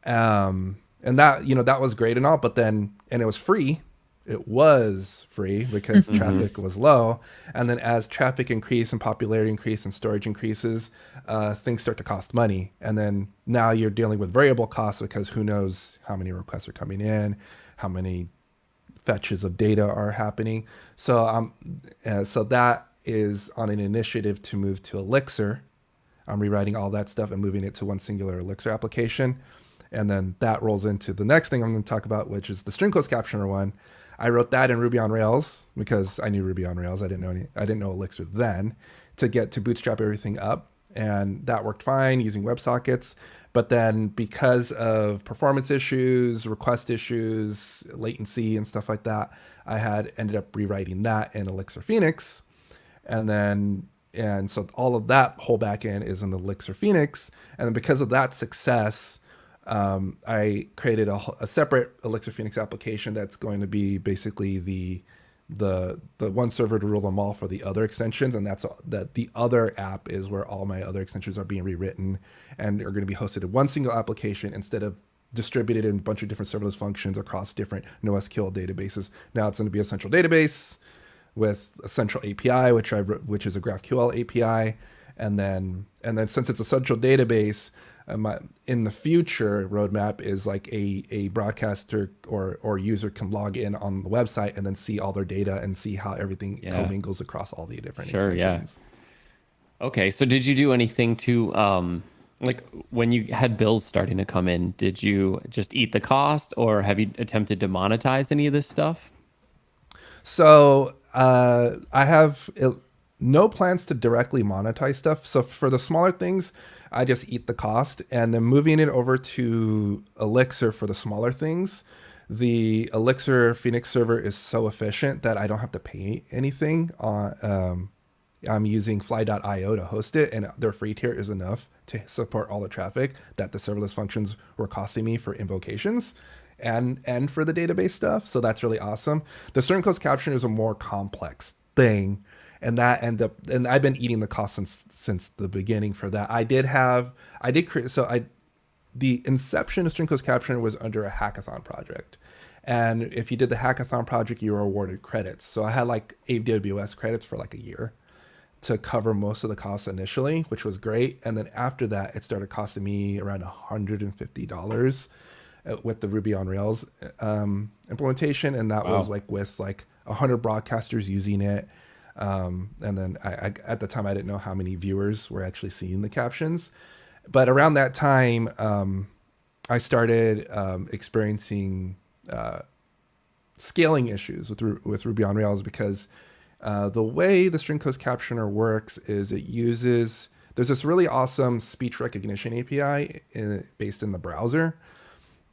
And that was great and all, and it was free. It was free because traffic was low. And then as traffic increased and popularity increased and storage increases, things start to cost money. And then now you're dealing with variable costs because who knows how many requests are coming in, how many fetches of data are happening. So so that is on an initiative to move to Elixir. I'm rewriting all that stuff and moving it to one singular Elixir application. And then that rolls into the next thing I'm going to talk about, which is the string closed captioner one. I wrote that in Ruby on Rails because I knew Ruby on Rails. I didn't know Elixir then, to bootstrap everything up, and that worked fine using WebSockets. But then because of performance issues, request issues, latency, and stuff like that, I had ended up rewriting that in Elixir Phoenix, and so all of that whole backend is in Elixir Phoenix, and then because of that success, I created a separate Elixir Phoenix application that's going to be basically the one server to rule them all for the other extensions, and that's that. The other app is where all my other extensions are being rewritten and are going to be hosted in one single application instead of distributed in a bunch of different serverless functions across different NoSQL databases. Now it's going to be a central database with a central API, which is a GraphQL API, and then since it's a central database. In the future roadmap is like a broadcaster or user can log in on the website and then see all their data and see how everything commingles across all the different extensions. Okay, so did you do anything to Like when you had bills starting to come in, did you just eat the cost, or have you attempted to monetize any of this stuff? So I have no plans to directly monetize stuff. So for the smaller things, I just eat the cost, and then moving it over to Elixir for the smaller things. The Elixir Phoenix server is so efficient that I don't have to pay anything on. I'm using fly.io to host it, and their free tier is enough to support all the traffic that the serverless functions were costing me for invocations and for the database stuff. So that's really awesome. The string closed caption is a more complex thing, and I've been eating the cost since the beginning for that. The inception of string closed caption was under a hackathon project. And if you did the hackathon project, you were awarded credits. So I had like AWS credits for like a year to cover most of the costs initially, which was great. And then after that, it started costing me around $150 with the Ruby on Rails implementation. And that was like with like 100 broadcasters using it. And then I at the time, I didn't know how many viewers were actually seeing the captions. But around that time, I started experiencing scaling issues with Ruby on Rails because the way the string closed captioner works is there's this really awesome speech recognition API based in the browser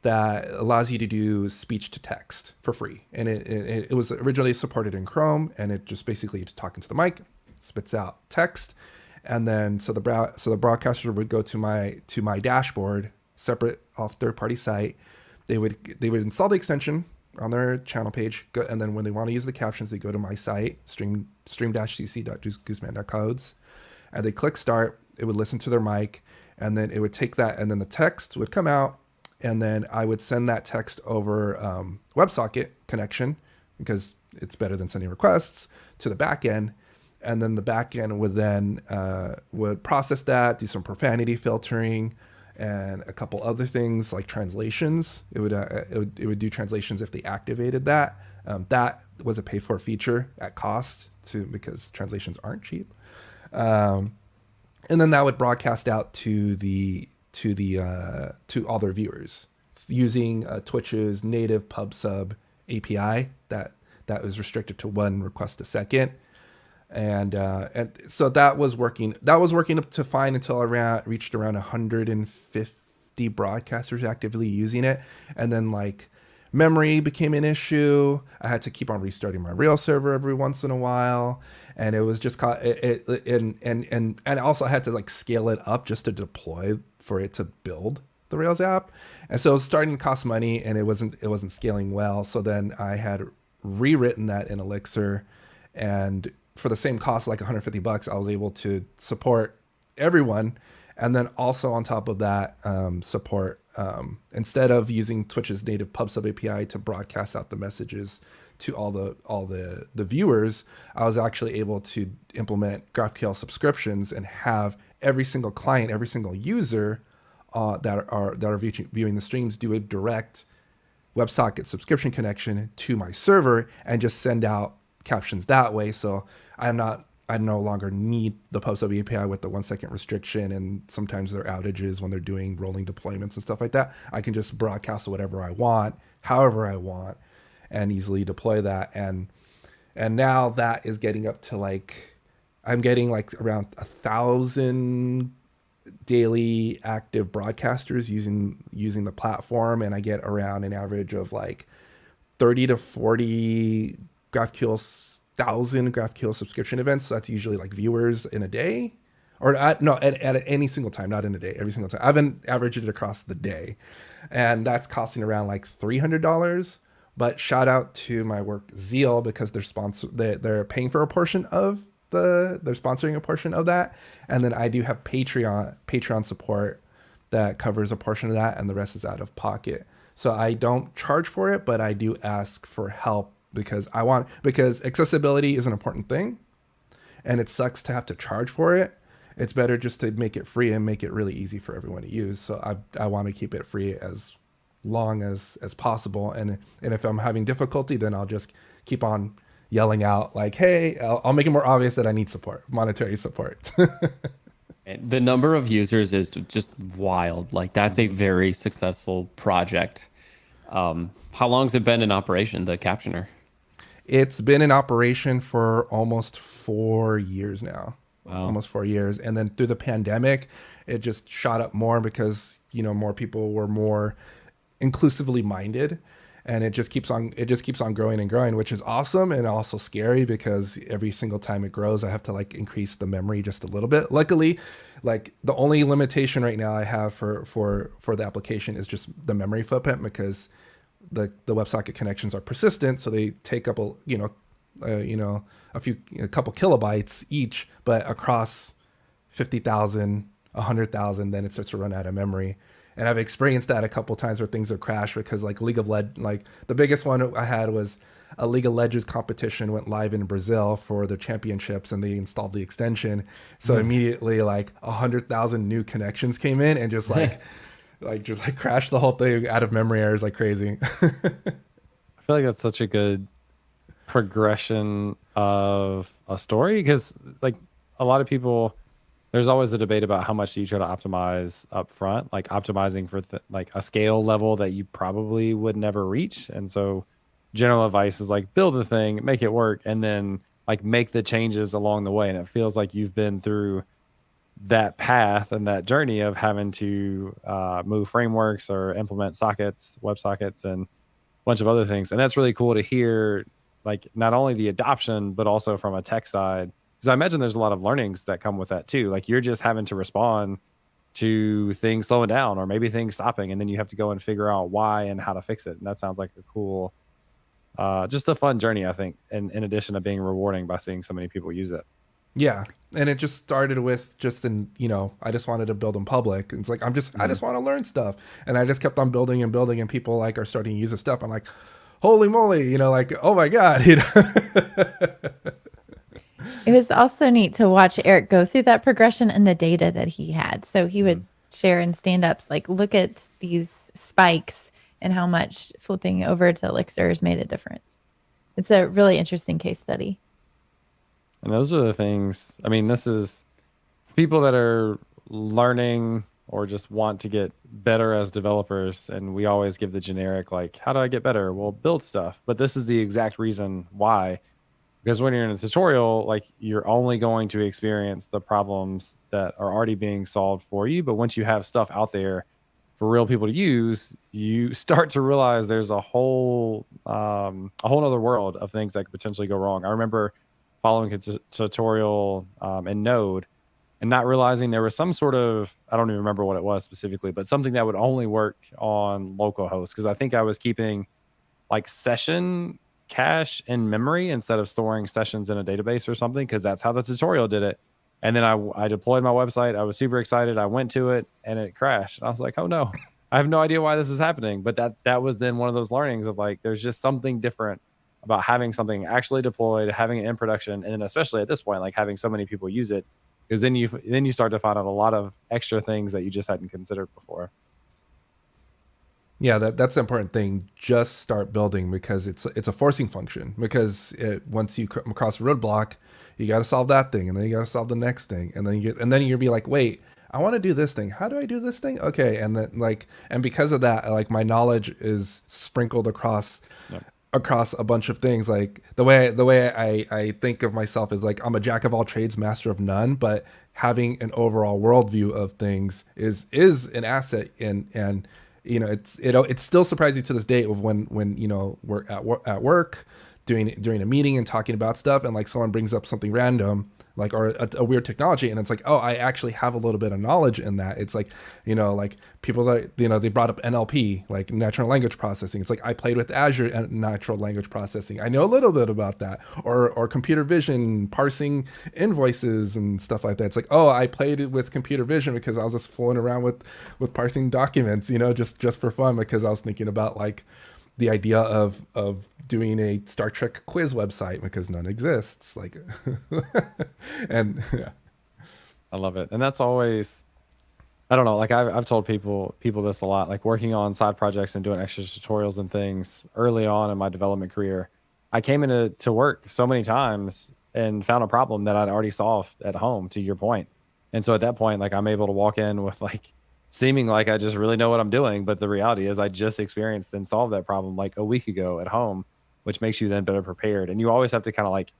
that allows you to do speech to text for free. And it was originally supported in Chrome, and it just basically just talking to the mic, spits out text. And then so the broadcaster would go to my dashboard, separate off third-party site. They would install the extension on their channel page, and then when they want to use the captions, they go to my site, stream-cc.guzman.codes, and they click start. It would listen to their mic, and then it would take that, and then the text would come out, and then I would send that text over WebSocket connection because it's better than sending requests to the backend. And then the backend would process that, do some profanity filtering, and a couple other things like translations. It would do translations if they activated that. That was a pay for feature at cost because translations aren't cheap. And then that would broadcast out to all their viewers using Twitch's native pub sub API that was restricted to one request a second. And so that was working up to fine until I reached around 150 broadcasters actively using it. And then like memory became an issue. I had to keep on restarting my Rails server every once in a while. And it was just and I also had to like scale it up just to deploy for it to build the Rails app. And so it was starting to cost money, and it wasn't scaling well. So then I had rewritten that in Elixir, and for the same cost, like $150, I was able to support everyone. And then also on top of that, support, instead of using Twitch's native pub sub API to broadcast out the messages to all the viewers, I was actually able to implement Graphql subscriptions and have every single client, every single user that are viewing the streams do a direct WebSocket subscription connection to my server and just send out captions that way. So I no longer need the PubSub API with the 1 second restriction, and sometimes there are outages when they're doing rolling deployments and stuff like that. I can just broadcast whatever I want, however I want, and easily deploy that. And now that is getting up to I'm getting around 1,000 daily active broadcasters using the platform, and I get around an average of 30 to 40 1,000 GraphQL subscription events. So that's usually viewers in a day, or at any single time, not in a day, every single time. I've been averaging it across the day, and that's costing around $300. But shout out to my work Zeal, because they're paying for a portion of they're sponsoring a portion of that, and then I do have Patreon support that covers a portion of that, and the rest is out of pocket. So I don't charge for it, but I do ask for help because accessibility is an important thing, and it sucks to have to charge for it. It's better just to make it free and make it really easy for everyone to use. So I want to keep it free as long as possible. And if I'm having difficulty, then I'll just keep on yelling out hey, I'll make it more obvious that I need support, monetary support. And the number of users is just wild. Like that's a very successful project. How long has it been in operation, the captioner? It's been in operation for almost 4 years now. Wow. Almost 4 years. And then through the pandemic, it just shot up more because, more people were more inclusively minded. And it just keeps on growing and growing, which is awesome and also scary because every single time it grows, I have to like increase the memory just a little bit. Luckily, like the only limitation right now I have for the application is just the memory footprint because the WebSocket connections are persistent, so they take up a couple kilobytes each, but across 50,000, 100,000, then it starts to run out of memory. And I've experienced that a couple times where things have crashed because like like the biggest one I had was a League of Legends competition went live in Brazil for the championships and they installed the extension. So immediately like 100,000 new connections came in and just like crashed the whole thing out of memory errors like crazy. I feel like that's such a good progression of a story because like a lot of people, there's always a debate about how much you try to optimize up front, like optimizing for like a scale level that you probably would never reach. And so general advice is like build the thing, make it work, and then like make the changes along the way. And it feels like you've been through that path and that journey of having to move frameworks or implement sockets, WebSockets, and a bunch of other things. And that's really cool to hear, like not only the adoption, but also from a tech side. Because I imagine there's a lot of learnings that come with that too. Like you're just having to respond to things slowing down or maybe things stopping, and then you have to go and figure out why and how to fix it. And that sounds like a cool, just a fun journey, I think, in addition to being rewarding by seeing so many people use it. Yeah. And it just started with I just wanted to build in public. It's like, I just want to learn stuff. And I just kept on building and building and people like are starting to use the stuff. I'm like, holy moly, like, oh my God, It was also neat to watch Erik go through that progression and the data that he had. So he would share in stand-ups, like, look at these spikes and how much flipping over to Elixirs made a difference. It's a really interesting case study. And those are the things, I mean, this is for people that are learning or just want to get better as developers. And we always give the generic, like, how do I get better? Well, build stuff. But this is the exact reason why. Because when you're in a tutorial, like you're only going to experience the problems that are already being solved for you. But once you have stuff out there for real people to use, you start to realize there's a whole other world of things that could potentially go wrong. I remember following a tutorial in Node and not realizing there was some sort of, I don't even remember what it was specifically, but something that would only work on localhost. Because I think I was keeping like session cache in memory instead of storing sessions in a database or something, because that's how the tutorial did it. And then I deployed my website. I was super excited. I went to it and it crashed. I was like, oh no, I have no idea why this is happening. But that was then one of those learnings of like, there's just something different about having something actually deployed, having it in production, and then especially at this point, like having so many people use it, because then you start to find out a lot of extra things that you just hadn't considered before. Yeah, that's the important thing. Just start building because it's a forcing function. Because once you come across a roadblock, you got to solve that thing, and then you got to solve the next thing, and then you'll be like, wait, I want to do this thing. How do I do this thing? Okay, and then and because of that, like my knowledge is sprinkled across a bunch of things. Like the way I think of myself is like I'm a jack of all trades, master of none. But having an overall worldview of things is an asset, and it's still surprising to this day of when we're at work during a meeting and talking about stuff, and like someone brings up something random, like or a weird technology, and it's like, oh, I actually have a little bit of knowledge in that. It's like like people that they brought up NLP, like natural language processing. It's like I played with Azure and natural language processing. I know a little bit about that, or computer vision, parsing invoices and stuff like that. It's like, oh, I played it with computer vision because I was just fooling around with parsing documents, just for fun, because I was thinking about like the idea of doing a Star Trek quiz website because none exists. Like, and yeah, I love it. And that's always, I don't know, like I've told people this a lot, like working on side projects and doing extra tutorials and things early on in my development career. I came into work so many times and found a problem that I'd already solved at home, to your point. And so at that point, like I'm able to walk in with like seeming like I just really know what I'm doing, but the reality is I just experienced and solved that problem like a week ago at home, which makes you then better prepared. And you always have to kind of like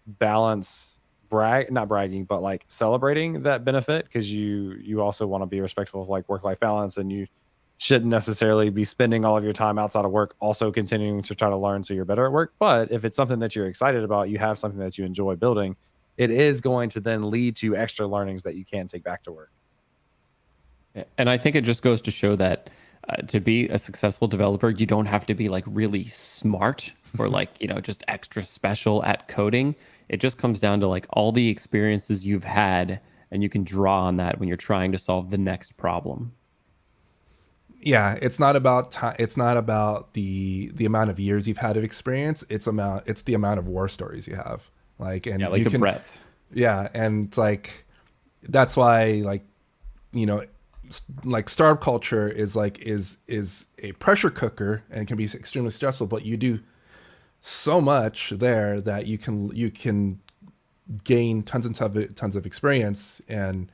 balance not bragging, but like celebrating that benefit, because you also want to be respectful of like work-life balance, and you shouldn't necessarily be spending all of your time outside of work also continuing to try to learn so you're better at work. But if it's something that you're excited about, you have something that you enjoy building, it is going to then lead to extra learnings that you can take back to work. And I think it just goes to show that to be a successful developer, you don't have to be like really smart or like, just extra special at coding. It just comes down to like all the experiences you've had, and you can draw on that when you're trying to solve the next problem. Yeah, it's not about time. It's not about the amount of years you've had of experience. It's the amount of war stories you have. Like, and like you the breadth. Yeah, and like that's why like startup culture is a pressure cooker and can be extremely stressful. But you do so much there that you can gain tons and tons of experience. And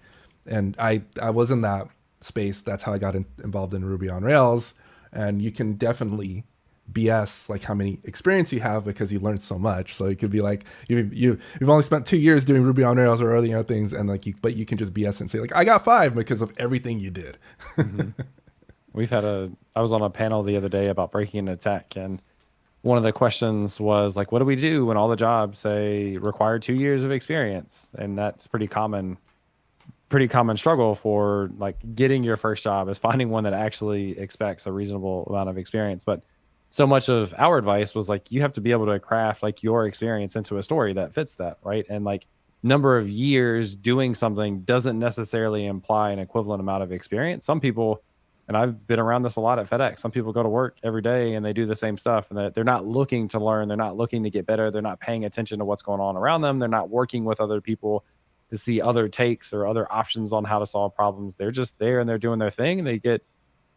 I was in that space. That's how I got involved in Ruby on Rails. And you can definitely BS like how many experience you have because you learned so much. So it could be like you've only spent 2 years doing Ruby on Rails or other things, and like but you can just BS and say like I got 5 because of everything you did. Mm-hmm. I was on a panel the other day about breaking into tech, and one of the questions was like, what do we do when all the jobs say require 2 years of experience? And that's pretty common struggle for like getting your first job, is finding one that actually expects a reasonable amount of experience. But so much of our advice was like, you have to be able to craft like your experience into a story that fits that, right? And like number of years doing something doesn't necessarily imply an equivalent amount of experience. Some people, and I've been around this a lot at FedEx, some people go to work every day and they do the same stuff, and they're not looking to learn. They're not looking to get better. They're not paying attention to what's going on around them. They're not working with other people to see other takes or other options on how to solve problems. They're just there and they're doing their thing, and they get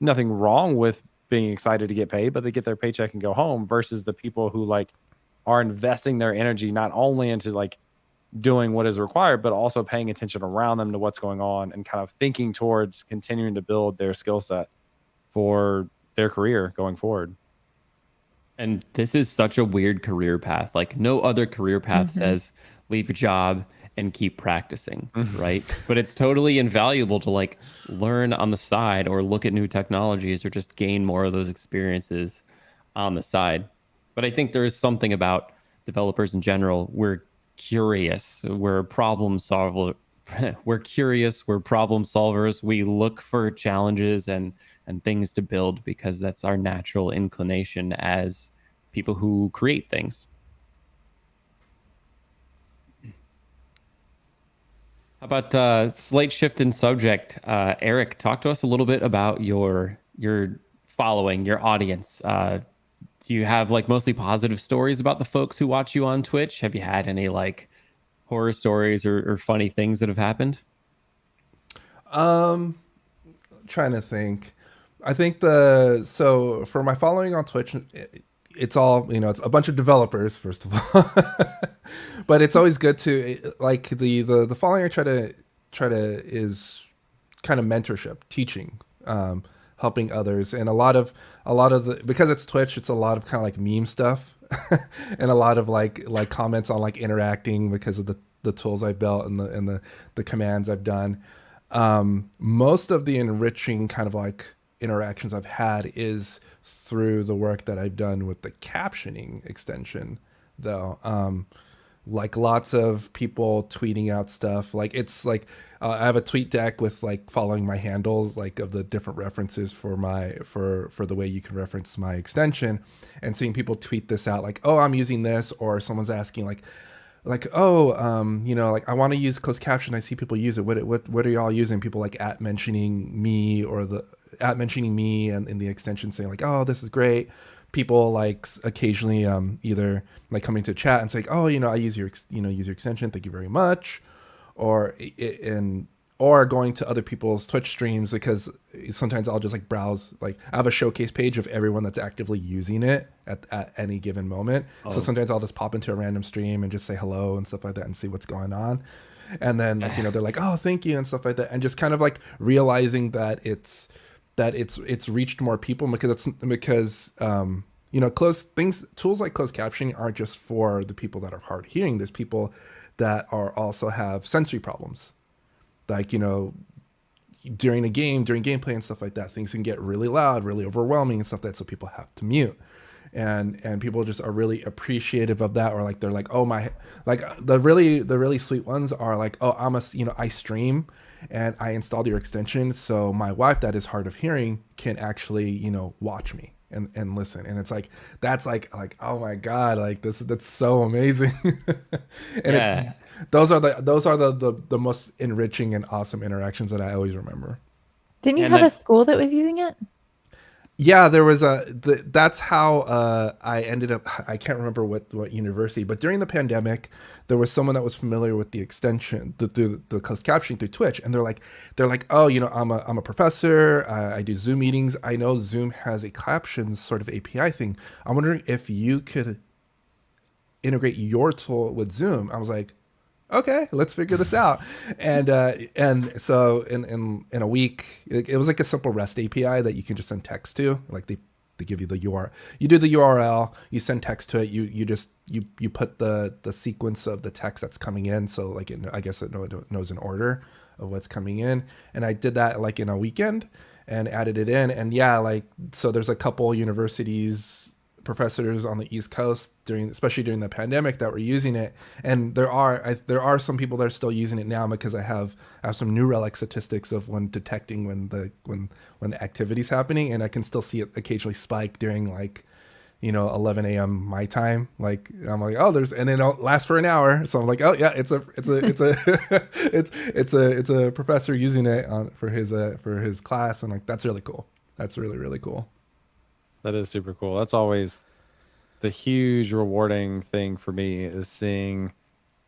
nothing wrong with being excited to get paid, but they get their paycheck and go home, versus the people who like are investing their energy not only into like doing what is required, but also paying attention around them to what's going on and kind of thinking towards continuing to build their skill set for their career going forward. And this is such a weird career path. Like no other career path says leave a job and keep practicing, right? But it's totally invaluable to like learn on the side or look at new technologies or just gain more of those experiences on the side. But I think there is something about developers in general. We're curious. We're problem solver. We're curious. We're problem solvers. We look for challenges and things to build because that's our natural inclination as people who create things. How about slight shift in subject? Erik, talk to us a little bit about your following, your audience. Do you have like mostly positive stories about the folks who watch you on Twitch? Have you had any like horror stories or funny things that have happened? Trying to think. I think so for my following on Twitch, it's all, it's a bunch of developers, first of all, but it's always good to like the following I try to is kind of mentorship, teaching, helping others. And a lot of because it's Twitch, it's a lot of kind of like meme stuff and a lot of like comments on like interacting because of the tools I built and the commands I've done. Most of the enriching kind of like interactions I've had is through the work that I've done with the captioning extension, though. Like lots of people tweeting out stuff. Like it's like I have a tweet deck with like following my handles, like of the different references for the way you can reference my extension, and seeing people tweet this out like, oh, I'm using this, or someone's asking like oh, like I want to use closed caption. I see people use it. What are y'all using? People like mentioning me or mentioning me and in the extension saying like, oh, this is great. People like occasionally either like coming to chat and saying, oh, I use your extension. Thank you very much. Or or going to other people's Twitch streams, because sometimes I'll just like browse, like I have a showcase page of everyone that's actively using it at any given moment. So sometimes I'll just pop into a random stream and just say hello and stuff like that and see what's going on. And then like, you know, they're like, oh, thank you and stuff like that. And just kind of like realizing that it's reached more people, because you know, tools like closed captioning aren't just for the people that are hard hearing. There's people that are also have sensory problems. Like, you know, during gameplay and stuff like that, things can get really loud, really overwhelming and stuff like that. So people have to mute. And people just are really appreciative of that, or like they're like, oh my, like the really sweet ones are like, oh, I stream and I installed your extension, so my wife that is hard of hearing can actually, you know, watch me and listen. And it's like, that's like oh my god, like that's so amazing. And those are the most enriching and awesome interactions that I always remember. Didn't you And have then- a school that was using it? Yeah, there was that's how I ended up. I can't remember what university, but during the pandemic, there was someone that was familiar with the extension, the closed captioning through Twitch, and they're like, oh, you know, I'm a professor. I do Zoom meetings. I know Zoom has a captions sort of API thing. I'm wondering if you could integrate your tool with Zoom. I was like, okay, let's figure this out. And so in a week, it was like a simple REST API that you can just send text to. Like they give you the URL. You do the URL, you send text to it. You put the sequence of the text that's coming in. So like I guess it knows an order of what's coming in. And I did that like in a weekend and added it in. And yeah, like so there's a couple professors on the East Coast especially during the pandemic that were using it, and there are some people that are still using it now, because I have some New Relic statistics of when detecting when the activity's happening, and I can still see it occasionally spike during like, you know, 11 a.m. my time. Like I'm like, oh, and it'll last for an hour, so I'm like, oh yeah, it's a it's a professor using it for his class, and like that's really cool. That's really, really cool. That is super cool. That's always the huge rewarding thing for me, is seeing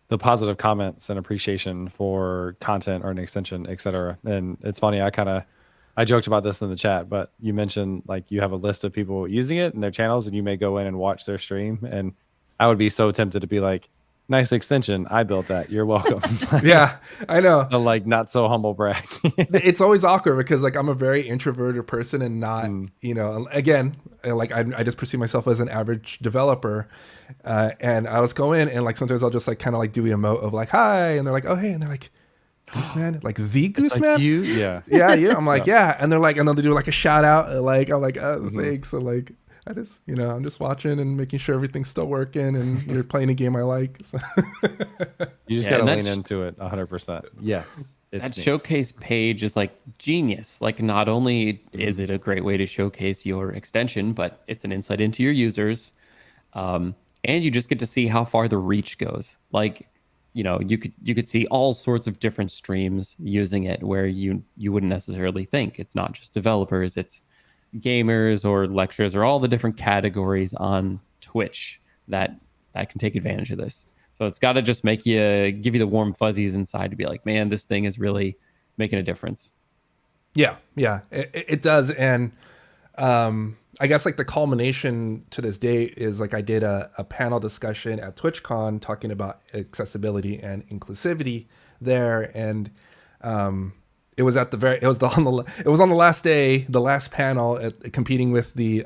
the positive comments and appreciation for content or an extension, etc. And it's funny, I joked about this in the chat, but you mentioned like you have a list of people using it and their channels, and you may go in and watch their stream. And I would be so tempted to be like, nice extension, I built that, you're welcome. Yeah, I know. So, like, not so humble brag. It's always awkward because like I'm a very introverted person, and not, you know, again, like I just perceive myself as an average developer, and I just go in and like sometimes I'll just like kind of like do the emote of like hi, and they're like, oh hey, and they're like, Guzman, like the Guzman, like you, yeah, yeah. I'm like yeah, and they're like, and then they do like a shout out, like I'm like thanks, so like I just, you know, I'm just watching and making sure everything's still working, and you're playing a game I like. So. You just gotta lean into it 100%. Yes. That showcase page is like genius. Like not only is it a great way to showcase your extension, but it's an insight into your users. And you just get to see how far the reach goes. Like, you know, you could see all sorts of different streams using it where you wouldn't necessarily think. It's not just developers, it's gamers or lecturers or all the different categories on Twitch that can take advantage of this. So it's got to just give you the warm fuzzies inside to be like, man, this thing is really making a difference. Yeah, it does. And I guess like the culmination to this day is like I did a panel discussion at TwitchCon talking about accessibility and inclusivity there, and it was on the last day, the last panel competing with the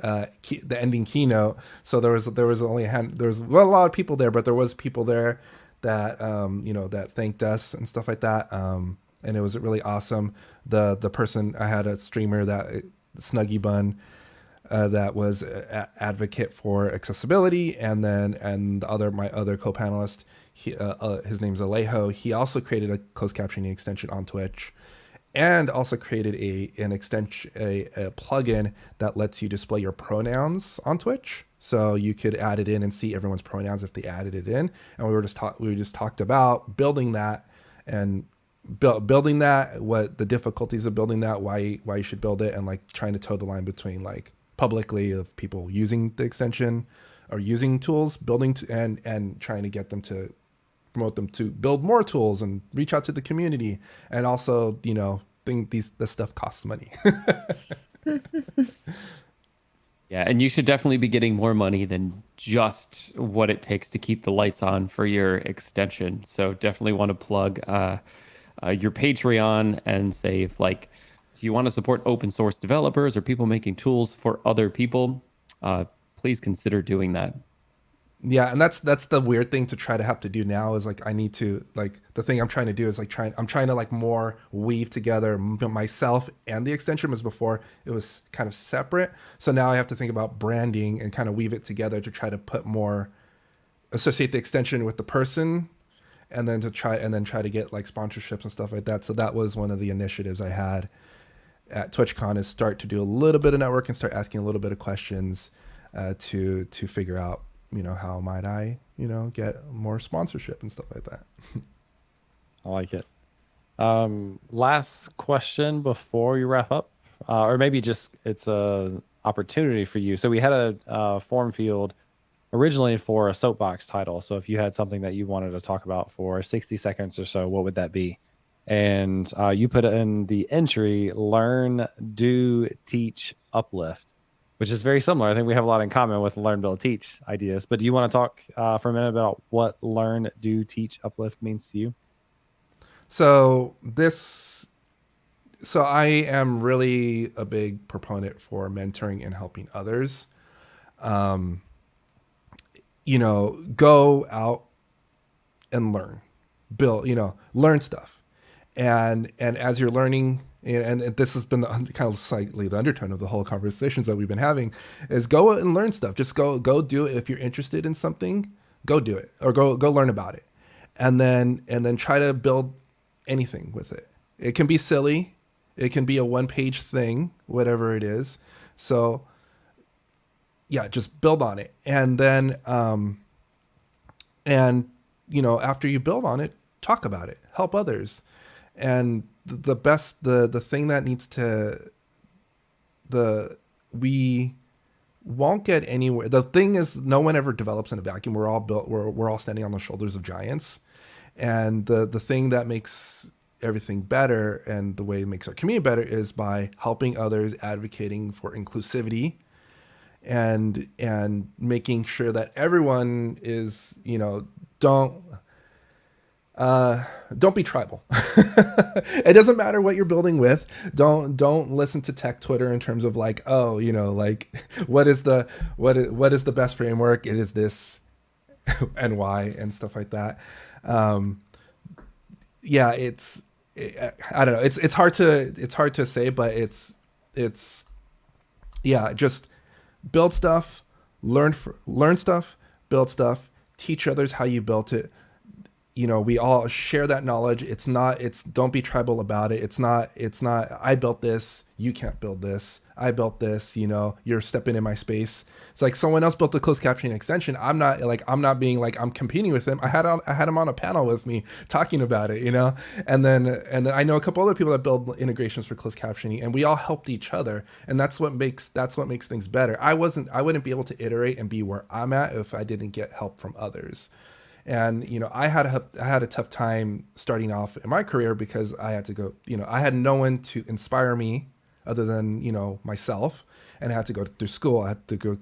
ending keynote. So there was only a lot of people there, but there was people there that you know, that thanked us and stuff like that. And it was really awesome. The person, I had a streamer that Snuggy Bun that was an advocate for accessibility, and my other co-panelist, his name's Alejo. He also created a closed captioning extension on Twitch, and also created an extension, a plugin that lets you display your pronouns on Twitch. So you could add it in and see everyone's pronouns if they added it in. And we just talked about building that, and building that, what the difficulties of building that, why you should build it, and like trying to toe the line between like publicly of people using the extension or using tools, building and trying to get them to promote them to build more tools and reach out to the community. And also, think this stuff costs money. Yeah, and you should definitely be getting more money than just what it takes to keep the lights on for your extension. So definitely want to plug your Patreon and say if you want to support open source developers or people making tools for other people, please consider doing that. Yeah, and that's the weird thing to try to have to do now is I need to the thing I'm trying to do is I'm trying to more weave together myself and the extension, as before it was kind of separate. So now I have to think about branding and kind of weave it together to try to put more, associate the extension with the person, and then try to get sponsorships and stuff like that. So that was one of the initiatives I had at TwitchCon, is start to do a little bit of network and start asking a little bit of questions to figure out, how might I, get more sponsorship and stuff like that. I like it. Last question before you wrap up, or maybe just it's a opportunity for you. So we had a form field originally for a soapbox title. So if you had something that you wanted to talk about for 60 seconds or so, what would that be? And you put in the entry, learn, do, teach, uplift, which is very similar. I think we have a lot in common with learn, build, teach ideas. But do you want to talk for a minute about what learn, do, teach, uplift means to you? So I am really a big proponent for mentoring and helping others. Go out and learn, build, learn stuff. And as you're learning, and this has been kind of slightly the undertone of the whole conversations that we've been having, is go and learn stuff. Just go do it. If you're interested in something, go do it, or go learn about it. And then try to build anything with it. It can be silly. It can be a one-page thing, whatever it is. So yeah, just build on it. And then, after you build on it, talk about it, help others. And the thing that needs to, we won't get anywhere. The thing is, no one ever develops in a vacuum. We're all standing on the shoulders of giants. And the thing that makes everything better and the way it makes our community better is by helping others, advocating for inclusivity, and making sure that everyone is, don't be tribal. It doesn't matter what you're building with. Don't listen to tech Twitter in terms of what is the best framework? It is this and why and stuff like that. I don't know. It's hard to say, but it's just build stuff, learn stuff, build stuff, teach others how you built it. We all share that knowledge. Don't be tribal about it. It's not, I built this, you can't build this. I built this, you're stepping in my space. It's like someone else built a closed captioning extension. I'm not being I'm competing with him. I had him on a panel with me talking about it, and then I know a couple other people that build integrations for closed captioning, and we all helped each other. And that's what makes things better. I wouldn't be able to iterate and be where I'm at if I didn't get help from others. And, I had a tough time starting off in my career because I had to go, I had no one to inspire me other than, myself, and I had to go through school. I had to go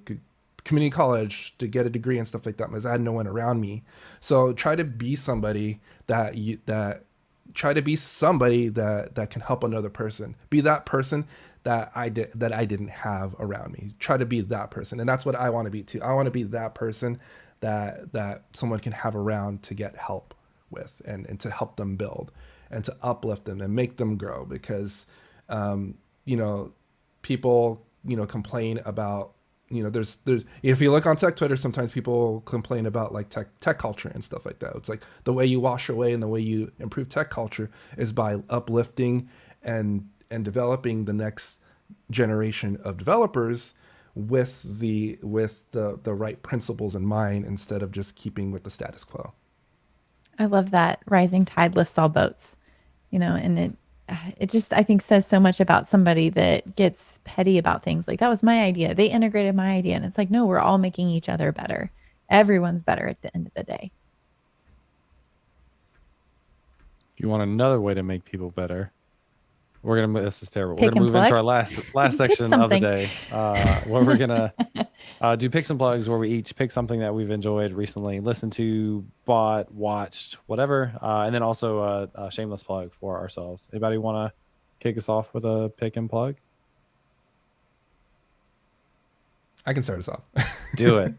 community college to get a degree and stuff like that because I had no one around me. So try to be somebody that can help another person. Be that person that I didn't have around me. Try to be that person. And that's what I want to be too. I want to be that person that someone can have around to get help with and to help them build and to uplift them and make them grow, because people complain about there's if you look on tech Twitter, sometimes people complain about tech culture and stuff like that. It's like the way you wash away and the way you improve tech culture is by uplifting and developing the next generation of developers with the right principles in mind, instead of just keeping with the status quo. I love that. Rising tide lifts all boats, and it just, I think, says so much about somebody that gets petty about things. Like, that was my idea. They integrated my idea. And it's like, no, we're all making each other better. Everyone's better at the end of the day. you want another way to make people better, we're gonna. This is terrible. Pick We're gonna and move into plug? our last section of the something. day, where we're gonna do picks and plugs, where we each pick something that we've enjoyed recently, listened to, bought, watched, whatever, and then also a shameless plug for ourselves. Anybody want to kick us off with a pick and plug? I can start us off. Do it.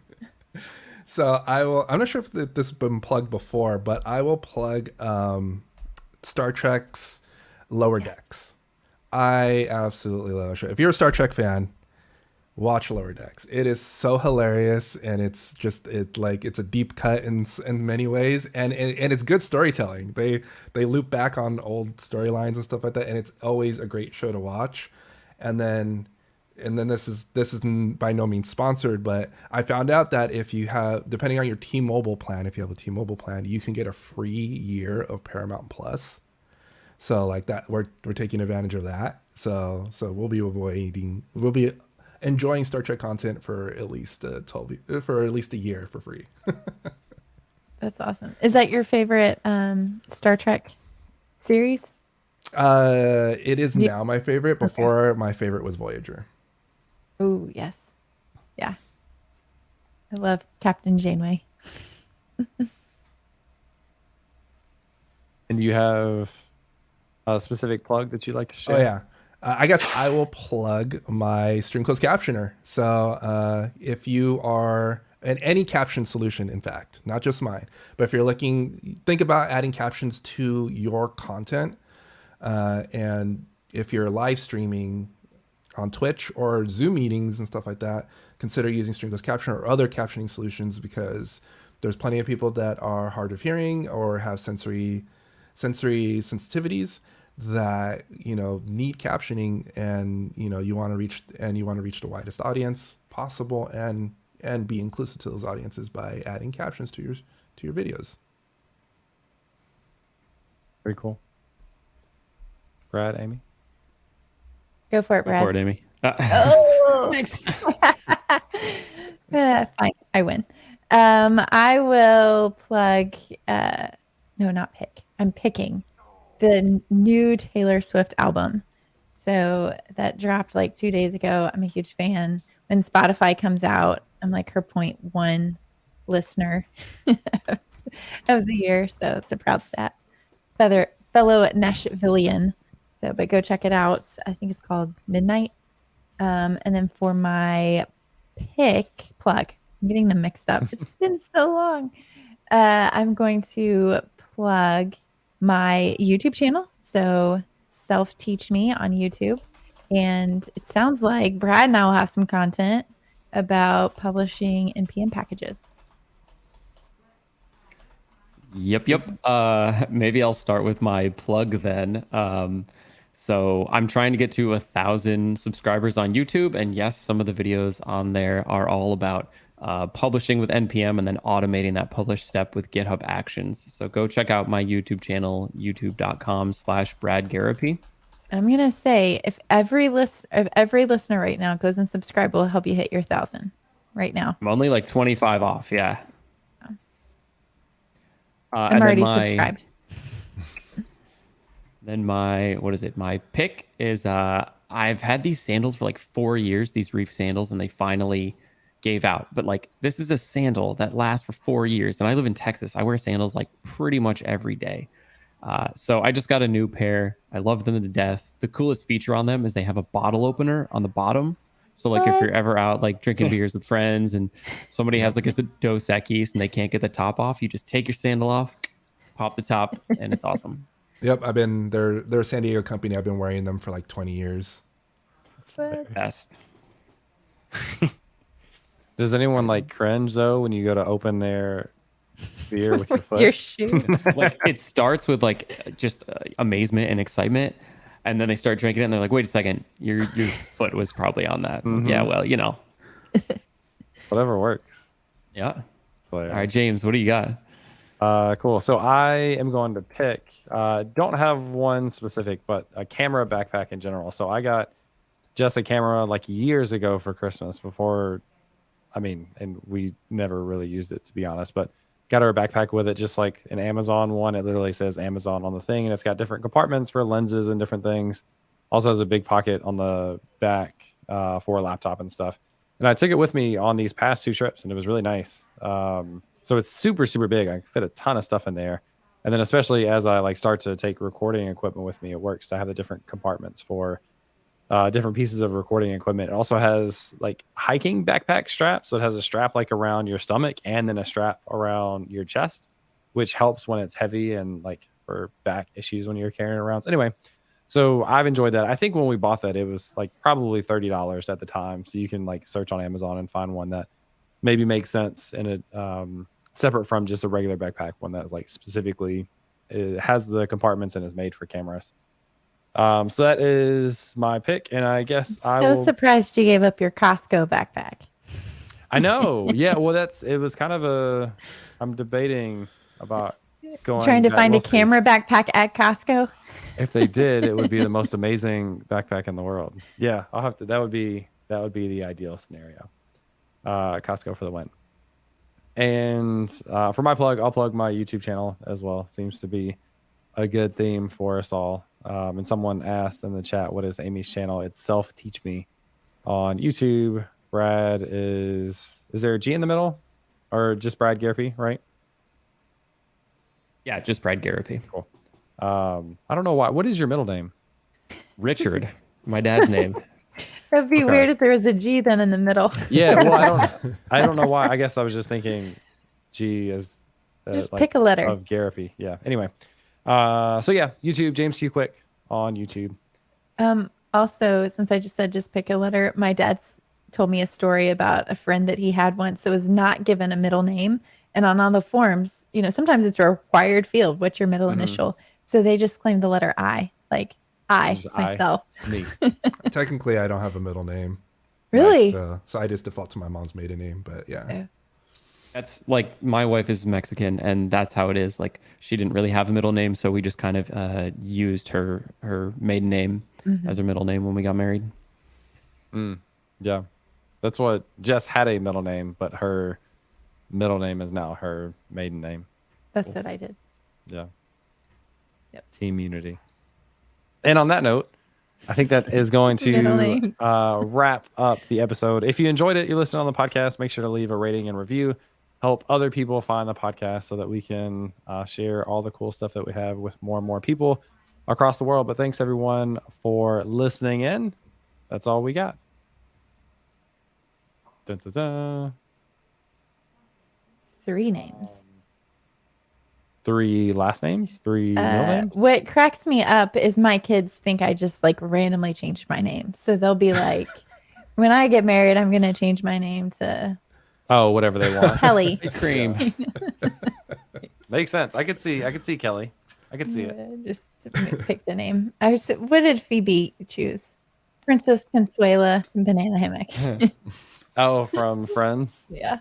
So I will. I'm not sure if this has been plugged before, but I will plug Star Trek's Lower Decks. I absolutely love the show. If you're a Star Trek fan, watch Lower Decks. It is so hilarious, and it's a deep cut in many ways, and it's good storytelling. They loop back on old storylines and stuff like that, and it's always a great show to watch. And then this is by no means sponsored, but I found out that if you have, depending on your T-Mobile plan, if you have a T-Mobile plan, you can get a free year of Paramount Plus. So like that, we're taking advantage of that. So we'll be enjoying Star Trek content for at least a year for free. That's awesome. Is that your favorite Star Trek series? It is now my favorite. Before, my favorite was Voyager. Oh, yes. Yeah. I love Captain Janeway. And you have a specific plug that you'd like to share? Oh yeah. I guess I will plug my Stream Closed Captioner. So if you are in any caption solution, in fact, not just mine, but if you're looking, think about adding captions to your content. And if you're live streaming on Twitch or Zoom meetings and stuff like that, consider using Stream Closed Captioner or other captioning solutions, because there's plenty of people that are hard of hearing or have sensory sensitivities that need captioning, and you want to reach the widest audience possible and be inclusive to those audiences by adding captions to your videos. Very cool. Brad, Amy? Go for it, Go Brad. for it, Amy. Oh! Thanks. Fine, I win. I will plug. No, not pick. I'm picking the new Taylor Swift album. So that dropped like 2 days ago. I'm a huge fan. When Spotify comes out, I'm like her 0.1 listener of the year. So it's a proud stat. Fellow Nashvilleian. So, but go check it out. I think it's called Midnight. And then for my plug, I'm getting them mixed up. It's been so long. I'm going to plug my YouTube channel. So Self Teach Me on YouTube. And it sounds like Brad and I will have some content about publishing NPM packages. Yep. Maybe I'll start with my plug then. So I'm trying to get to 1,000 subscribers on YouTube, and yes, some of the videos on there are all about publishing with NPM and then automating that publish step with GitHub Actions. So go check out my YouTube channel, youtube.com/Brad Garapi. I'm gonna say if every listener right now goes and subscribe, we'll help you hit your 1,000 right now. I'm only like 25 off. Yeah. I'm already subscribed. Then my pick is I've had these sandals for like 4 years, these Reef sandals, and they finally gave out. But like, this is a sandal that lasts for 4 years, and I live in Texas. I wear sandals like pretty much every day. So I just got a new pair. I love them to death. The coolest feature on them is they have a bottle opener on the bottom. So like if you're ever out like drinking beers with friends and somebody has like a Dos Equis and they can't get the top off, you just take your sandal off, pop the top, and it's awesome. Yep, they're a San Diego company. I've been wearing them for like 20 years. Best. Does anyone like cringe though when you go to open their beer with your foot? Your shoe. Like it starts with like just amazement and excitement, and then they start drinking it and they're like, wait a second, your foot was probably on that. Mhm. Yeah, well, Whatever works. Yeah. So, All right, James, what do you got? Cool. So I am going to pick, don't have one specific, but a camera backpack in general. So I got just a camera like years ago for Christmas and we never really used it, to be honest, but got her a backpack with it, just like an Amazon one. It literally says Amazon on the thing, and it's got different compartments for lenses and different things. Also has a big pocket on the back for a laptop and stuff. And I took it with me on these past 2 trips, and it was really nice. So it's super, super big. I fit a ton of stuff in there. And then especially as I like start to take recording equipment with me, it works to have the different compartments for different pieces of recording equipment. It also has like hiking backpack straps. So it has a strap like around your stomach and then a strap around your chest, which helps when it's heavy and like for back issues when you're carrying it around. So anyway, so I've enjoyed that. I think when we bought that, it was like probably $30 at the time. So you can like search on Amazon and find one that maybe makes sense in it, separate from just a regular backpack, one that like specifically it has the compartments and is made for cameras. So that is my pick, and I guess I will... surprised you gave up your Costco backpack. I know. Yeah. Well, it was kind of I'm debating about trying to find a camera backpack at Costco. If they did, it would be the most amazing backpack in the world. Yeah. That would be the ideal scenario. Costco for the win. And for my plug, I'll plug my YouTube channel as well. Seems to be a good theme for us all. And someone asked in the chat, what is Amy's channel? It's Self Teach Me on YouTube. Brad is there a G in the middle or just Brad Garapy, right? Yeah, just Brad Garapy. Cool. I don't know why. What is your middle name? Richard, my dad's name. That'd be weird if there was a G then in the middle. Yeah, well, I don't know why. I guess I was just thinking G is just pick a letter of Garapy. Yeah. Anyway, so yeah, YouTube, James Q Quick on YouTube. Also, since I just said just pick a letter, my dad's told me a story about a friend that he had once that was not given a middle name, and on all the forms, sometimes it's a required field. What's your middle initial? So they just claimed the letter I, like I myself. Me. Technically, I don't have a middle name. Really? So I just default to my mom's maiden name. But yeah. Oh. That's like my wife is Mexican, and that's how it is. Like she didn't really have a middle name, so we just kind of used her maiden name as her middle name when we got married. Yeah, that's what Jess had a middle name, but her middle name is now her maiden name. That's what I did. Yeah. Yep. Team unity. And on that note, I think that is going to wrap up the episode. If you enjoyed it, you're listening on the podcast, make sure to leave a rating and review. Help other people find the podcast so that we can share all the cool stuff that we have with more and more people across the world. But thanks, everyone, for listening in. That's all we got. Dun, dun, dun. 3 names. 3 last names, 3 middle names. What cracks me up is my kids think I just like randomly changed my name. So they'll be like, when I get married, I'm going to change my name to whatever they want. Kelly. Ice cream. Makes sense. I could see Kelly. I could see it. Just picked a name. What did Phoebe choose? Princess Consuela Banana Hammock. From Friends. Yeah.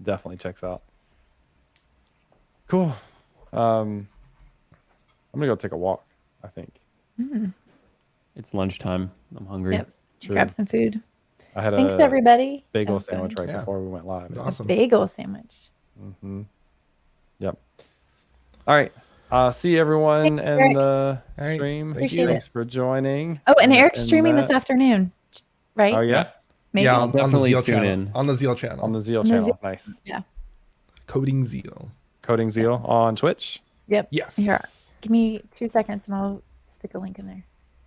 Definitely checks out. Cool. I'm gonna go take a walk, I think. It's lunchtime. I'm hungry. Yep. True. Grab some food. I had Thanks, a everybody. bagel That was sandwich good. right before we went live. Awesome. Bagel sandwich. Yep. All right. See everyone Thanks, in Erik. the All right. stream. Appreciate Thanks for joining. Oh, and Eric's streaming that- this afternoon, right? Oh yeah, Maybe. Yeah, on the Definitely Zeal tune channel. in. On the Zeal channel. on the Zeal On the channel. Zeal- Nice. Yeah. Coding Zeal. Coding Zeal on Twitch. Yep. Yes. Here, give me 2 seconds and I'll stick a link in there.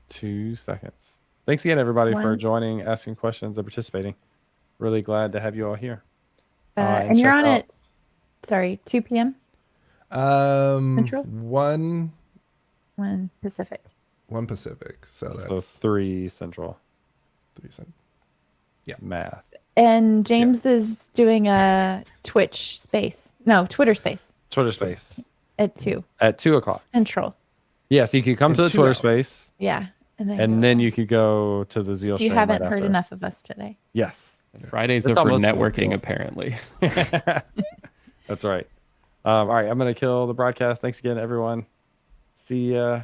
2 seconds. Thanks again, everybody, for 1. joining, asking questions, and participating. Really glad to have you all here. And you're check on out- at 2 p.m. Central? 1 Pacific. Pacific. So So that's 3 Central 3 cents. math. And James is doing a Twitch space. No, Twitter space Twitter space at 2 at 2:00. Central. Yeah, so you could come In to the 2 Twitter hours. space, Yeah. And then you could go to the Zeal if you stream haven't right heard after. enough of us today. Yes. Fridays That's are for almost networking, cool. apparently. That's right. All right, I'm going to kill the broadcast. Thanks again, everyone. See ya.